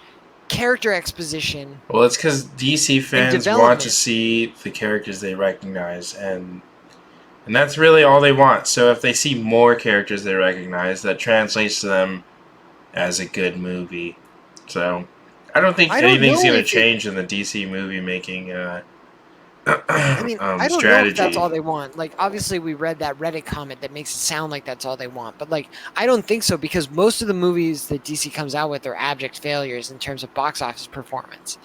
character exposition. Well, it's because DC fans want to see the characters they recognize, and that's really all they want. So if they see more characters they recognize, that translates to them as a good movie. So I don't think anything's going to change in the DC movie making I mean, I don't strategy. know if that's all they want. Like, obviously, we read that Reddit comment that makes it sound like that's all they want. But, like, I don't think so, because most of the movies that DC comes out with are abject failures in terms of box office performance.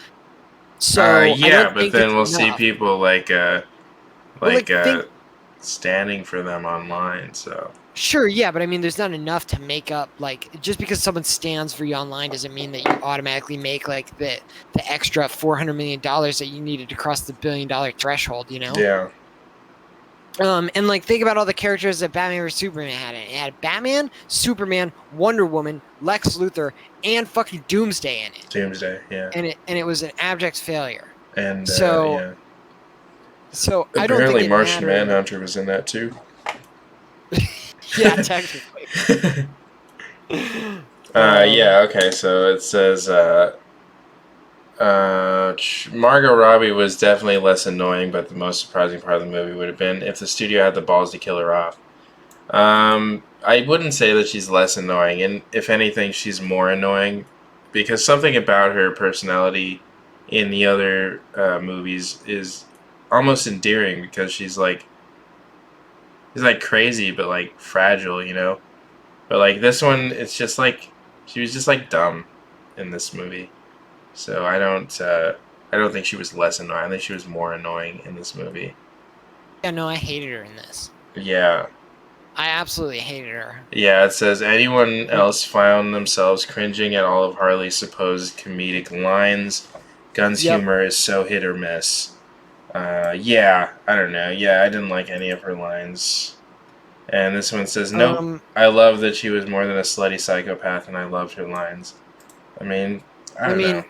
So, yeah, but then we'll see people standing for them online, so... Sure, yeah, but I mean, there's not enough to make up, like, just because someone stands for you online doesn't mean that you automatically make, like, the extra $400 million that you needed to cross the $1 billion threshold, you know? Yeah. And, like, think about all the characters that Batman vs. Superman had in it. It had Batman, Superman, Wonder Woman, Lex Luthor, and fucking Doomsday in it. Doomsday, yeah. And it was an abject failure. And, so... yeah. So I don't think Apparently, it Martian mattered. Manhunter was in that too. Yeah, technically. Yeah, okay, so it says Margot Robbie was definitely less annoying, but the most surprising part of the movie would have been if the studio had the balls to kill her off. I wouldn't say that she's less annoying, and if anything, she's more annoying because something about her personality in the other movies is almost endearing because she's like crazy but like fragile, you know. But like this one, it's just like she was just like dumb in this movie. So I don't think she was less annoying. I think she was more annoying in this movie. Yeah, no, I hated her in this. Yeah. I absolutely hated her. Yeah, it says anyone else found themselves cringing at all of Harley's supposed comedic lines. Gunn's humor is so hit or miss. Yeah, I don't know. Yeah, I didn't like any of her lines. And this one says, nope, I love that she was more than a slutty psychopath, and I loved her lines. I mean, I don't know.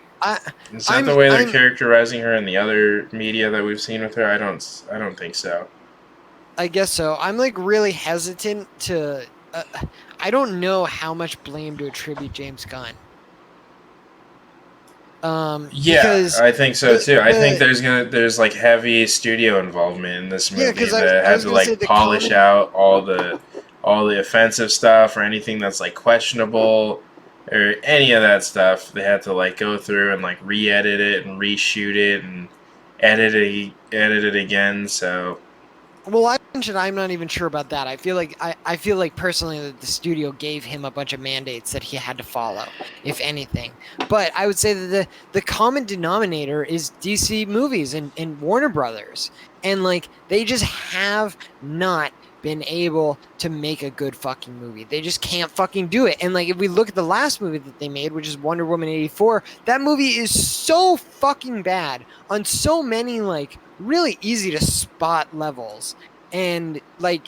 Is that the way they're characterizing her in the other media that we've seen with her? I don't think so. I guess so. I'm like really hesitant to. I don't know how much blame to attribute James Gunn. Yeah, I think so too. I think there's like heavy studio involvement in this movie that had to like polish out all the offensive stuff or anything that's like questionable or any of that stuff. They had to like go through and like re-edit it and reshoot it and edit it again. So. Well, I mentioned I'm not even sure about that. I feel like personally that the studio gave him a bunch of mandates that he had to follow, if anything. But I would say that the common denominator is DC movies and Warner Brothers. And like they just have not been able to make a good fucking movie. They just can't fucking do it. And like if we look at the last movie that they made, which is Wonder Woman 84, that movie is so fucking bad on so many like really easy to spot levels, and like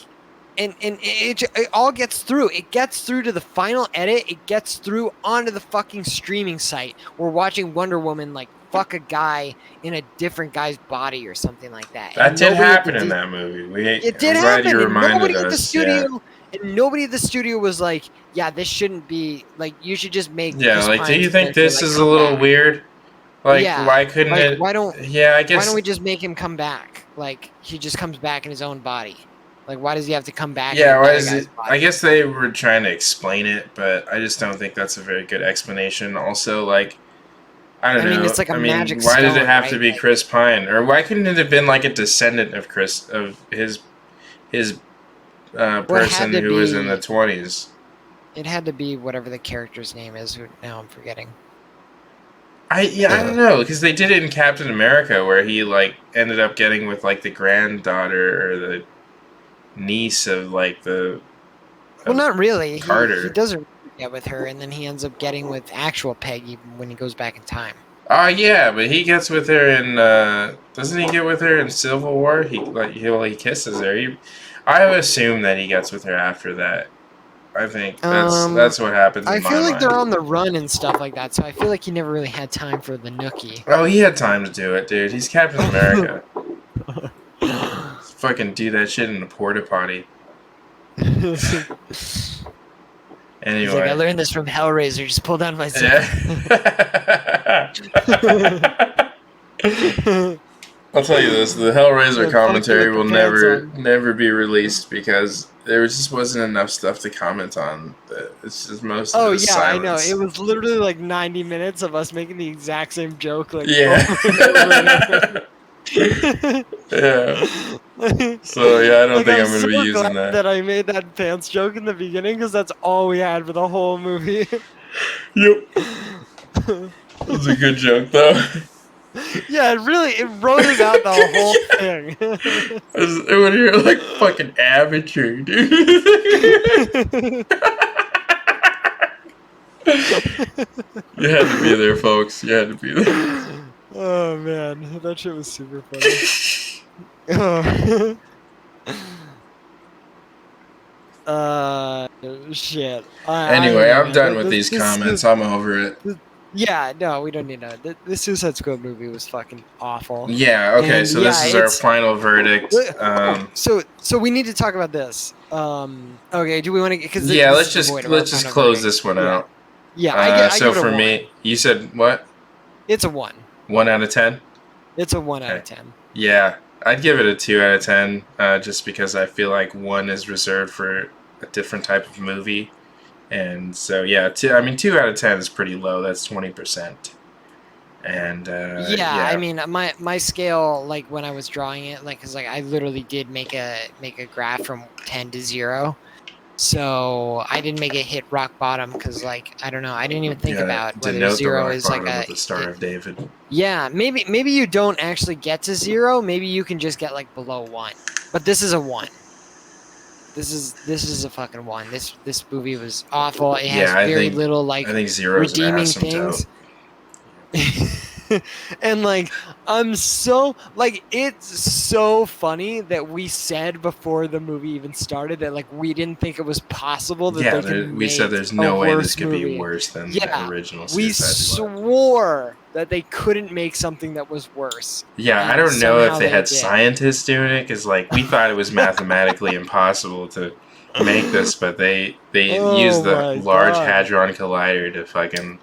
and it all gets through. It gets through to the final edit. It gets through onto the fucking streaming site. We're watching Wonder Woman like fuck a guy in a different guy's body or something like that. That did happen in that movie. It did happen. And nobody at the studio, and nobody at the studio was like, "Yeah, this shouldn't be like. You should just make." Yeah, like, do you think this is a little weird? Like, why couldn't it? Why don't? Yeah, I guess. Why don't we just make him come back? Like, he just comes back in his own body. Like, why does he have to come back? Yeah, why is it? I guess they were trying to explain it, but I just don't think that's a very good explanation. Also, like, I don't know. I mean, it's like a magic why stone, did it have to be Chris Pine, or why couldn't it have been like a descendant of his person who was in the 20s? It had to be whatever the character's name is. Who now I'm forgetting. I don't know, because they did it in Captain America, where he like ended up getting with like the granddaughter or the niece of like the. Well, not really. Carter. He doesn't get with her, and then he ends up getting with actual Peggy when he goes back in time. Yeah, but he gets with her in. Doesn't he get with her in Civil War? He kisses her. I assume that he gets with her after that. I think that's what happens. I feel like they're on the run and stuff like that, so I feel like he never really had time for the nookie. Oh, he had time to do it, dude. He's Captain America. Fucking do that shit in a porta potty. Anyway, he's like, I learned this from Hellraiser. Just pull down my zip. I'll tell you this: the Hellraiser commentary will never be released because there just wasn't enough stuff to comment on. It's just most of it silence. I know. It was literally like 90 minutes of us making the exact same joke. Like, yeah. Yeah. So yeah, I don't think I'm gonna be using that. That I made that pants joke in the beginning because that's all we had for the whole movie. Yep. That was a good joke though. Yeah, it roses out the whole thing. When you're like fucking amateur, dude. You had to be there, folks. You had to be there. Oh man, that shit was super funny. Shit. Anyway, I'm done with these comments. I'm over it. Yeah, no, we don't need to. The Suicide Squad movie was fucking awful. Yeah. Okay. And So yeah, this is our it's final verdict. so we need to talk about this. Okay, do we want to? Because Yeah. this Let's is just devoid of our let's just final close verdict. this one Yeah, out. yeah. I So give it a for 1. me, you said what? It's a 1. 1 out of 10. It's a 1 out Okay. of 10. Yeah, I'd give it a 2 out of 10, just because I feel like one is reserved for a different type of movie, and so yeah, two. I mean, 2 out of 10 is pretty low. That's 20%, and Yeah, I yeah, mean, my scale, like when I was drawing it, like, cause like I literally did make a graph from 10 to 0. So I didn't make it hit rock bottom because, like, I don't know, I didn't even think yeah, about whether denote the 0 rock is like bottom of the Star of David. yeah, maybe you don't actually get to 0. Maybe you can just get like below 1. But this is a 1. This is a fucking 1. This movie was awful. It has Yeah, very little I like think zero's an redeeming asymptote. things. And like I'm so like it's so funny that we said before the movie even started that like we didn't think it was possible that Yeah, they could we said make there's a no way this worse could movie. be worse than the Yeah, original we Suicide Squad. swore that they couldn't make something that was worse. Yeah, I And don't know if somehow they had did. scientists doing it, because like we thought it was mathematically impossible to make this, but they used Oh the my Large God. Hadron Collider to fucking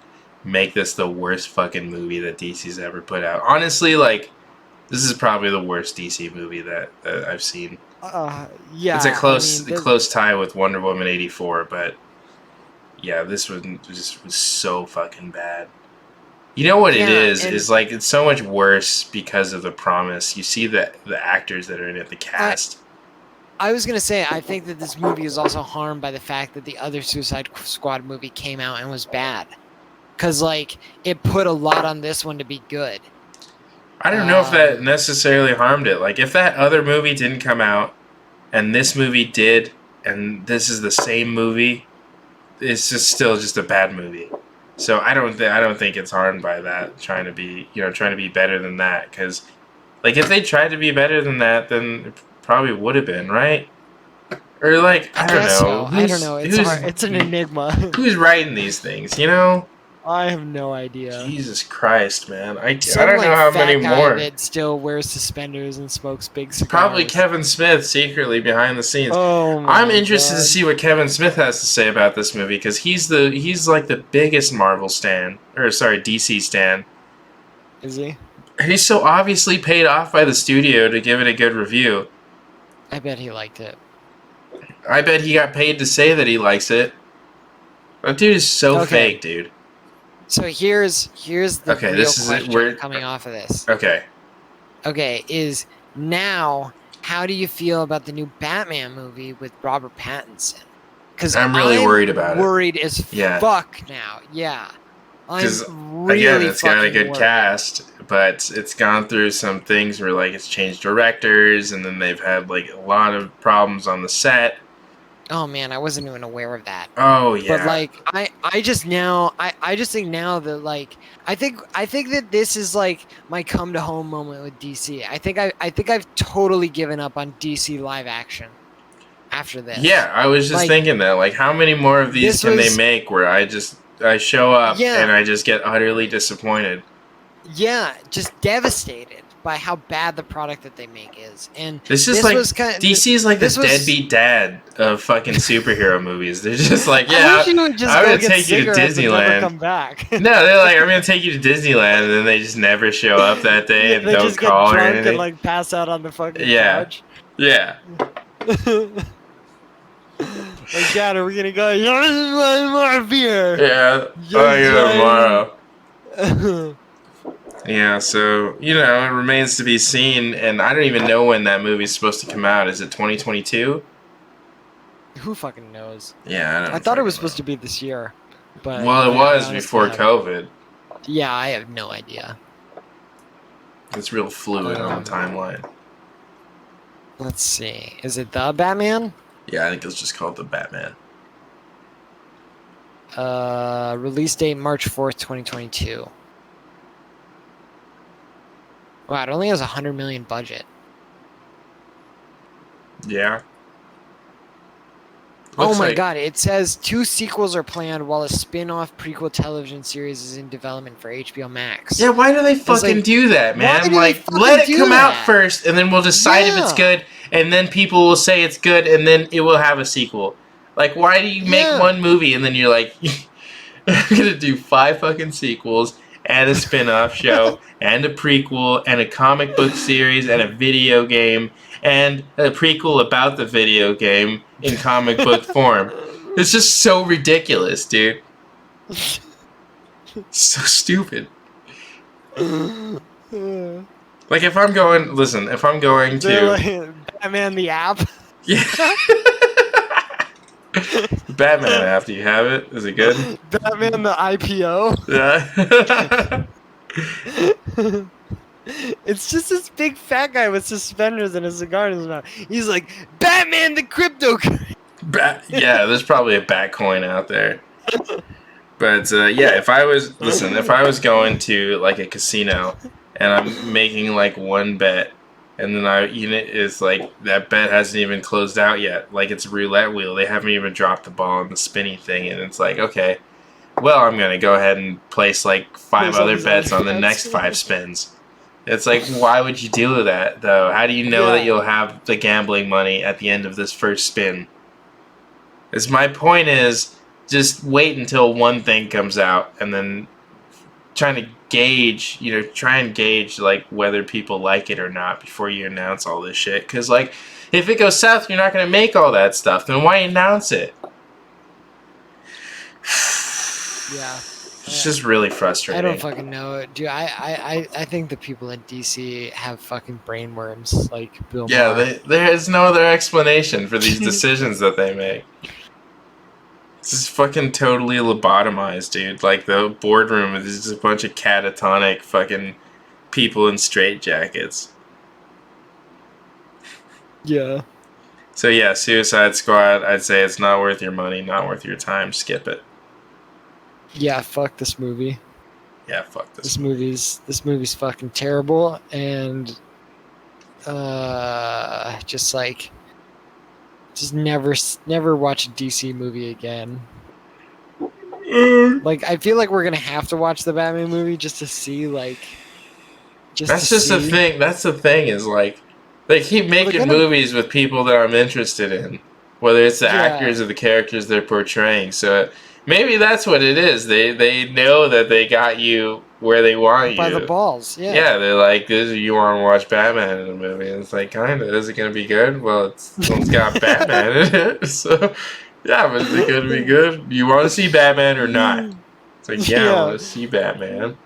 make this the worst fucking movie that DC's ever put out. Honestly, like this is probably the worst DC movie that I've seen. Yeah, It's a I mean, close tie with Wonder Woman 84, but yeah, this one just was so fucking bad. You know what it yeah, is? and Is like it's so much worse because of the promise. You see the actors that are in it, the cast. I was gonna say I think that this movie is also harmed by the fact that the other Suicide Squad movie came out and was bad, because like it put a lot on this one to be good. I don't know if that necessarily harmed it. Like if that other movie didn't come out and this movie did, and this is the same movie, it's just still just a bad movie. So I don't think it's harmed by that. Trying to be better than that, because like if they tried to be better than that, then it probably would have been, right. Or like I don't guess know so. I don't know. It's hard. It's an enigma. who's writing these things, you know? I have no idea. Jesus Christ, man. I Some don't know like how fat many guy more. that still wears suspenders and smokes big cigars. Probably Kevin Smith secretly behind the scenes. Oh my I'm interested God. to see what Kevin Smith has to say about this movie, because he's like the biggest Marvel stan, or sorry, DC stan. Is he? He's so obviously paid off by the studio to give it a good review. I bet he liked it. I bet he got paid to say that he likes it. That dude is so Okay. fake, dude. So here's the Okay, real this is it. question We're coming off of this. okay. Okay, is now how do you feel about the new Batman movie with Robert Pattinson? Because I'm really worried about it. Worried as Yeah. fuck now. Yeah, I'm Because really again, it's got a fucking good worried. cast, but it's gone through some things where like it's changed directors, and then they've had like a lot of problems on the set. Oh man, I wasn't even aware of that. Oh yeah. But like I just think now that like I think that this is like my come to home moment with DC. I think I've totally given up on DC live action after this. Yeah, I was just Like, thinking that. Like, how many more of these this can they was- make where I show up Yeah. and I just get utterly disappointed? Yeah, just devastated by how bad the product that they make is. And This is like was kind DC is like the this was- deadbeat dad of fucking superhero movies. They're just like, I yeah, wish you would just I'm go gonna get take you to cigarettes and never Disneyland. come back. No, they're like, I'm gonna take you to Disneyland, and then they just never show up that day and they don't just get call or drunk anything. and like pass out on the fucking Yeah. couch. Yeah. Like, Dad, are we gonna go? More beer. Yeah. Yes, Tomorrow. Yeah, so, it remains to be seen, and I don't even know when that movie's supposed to come out. Is it 2022? Who fucking knows? Yeah, I thought it was supposed to be this year, but Well, it I was honestly before haven't- COVID. Yeah, I have no idea. It's real fluid on the timeline. Let's see. Is it the Batman? Yeah, I think it's just called The Batman. Release date March 4th, 2022. Wow, it only has $100 million budget. Yeah. Oh Looks my like- god, it says 2 sequels are planned while a spin-off prequel television series is in development for HBO Max. Yeah, why do they fucking like, do that, man? why do they Like, fucking let it do come out that? first, and then we'll decide if it's Yeah. good, and then people will say it's good, and then it will have a sequel. Like, why do you make Yeah. one movie, and then you're like, I'm gonna do 5 fucking sequels, and a spin-off show, and a prequel, and a comic book series, and a video game, and a prequel about the video game in comic book form. It's just so ridiculous, dude. So stupid. Like, if I'm going They're to... like, Batman the app. Yeah. Batman app, do you have it? Is it good? Batman the IPO. Yeah. It's just this big fat guy with suspenders and a cigar in his mouth. He's like, Batman the cryptocurrency. Yeah, there's probably a bat coin out there. But yeah, if I was going to like a casino and I'm making like one bet, and then it's like that bet hasn't even closed out yet, like it's a roulette wheel, they haven't even dropped the ball on the spinning thing, and it's like, okay, well, I'm gonna go ahead and place like 5 Place all other these bets other on the bets. next 5 spins. It's like, why would you do that though? How do you know that Yeah. you'll have the gambling money at the end of this first spin? As my point is, just wait until one thing comes out, and then try and gauge like whether people like it or not before you announce all this shit. Because like, if it goes south, you're not gonna make all that stuff. Then why announce it? Yeah. It's just really frustrating. I don't fucking know, dude. I think the people in DC have fucking brain worms, like Bill Maher. Yeah, there is no other explanation for these decisions that they make. It's just fucking totally lobotomized, dude. Like, the boardroom is just a bunch of catatonic fucking people in straitjackets. Yeah. So yeah, Suicide Squad, I'd say it's not worth your money, not worth your time. Skip it. Yeah, fuck this movie. Yeah, fuck this. This movie's fucking terrible, and just never watch a DC movie again. Like, I feel like we're gonna have to watch the Batman movie just to see, like, That's just the thing. That's the thing, is like, they keep making movies with people that I'm interested in, whether it's the actors or the characters they're portraying. So maybe that's what it is. They know that they got you where they want you. By the balls, yeah. Yeah, they're like, you want to watch Batman in a movie? And it's like, kinda. Is it gonna be good? Well, it's got Batman in it, so yeah. But is it gonna be good? You want to see Batman or not? It's like, yeah, I want to see Batman.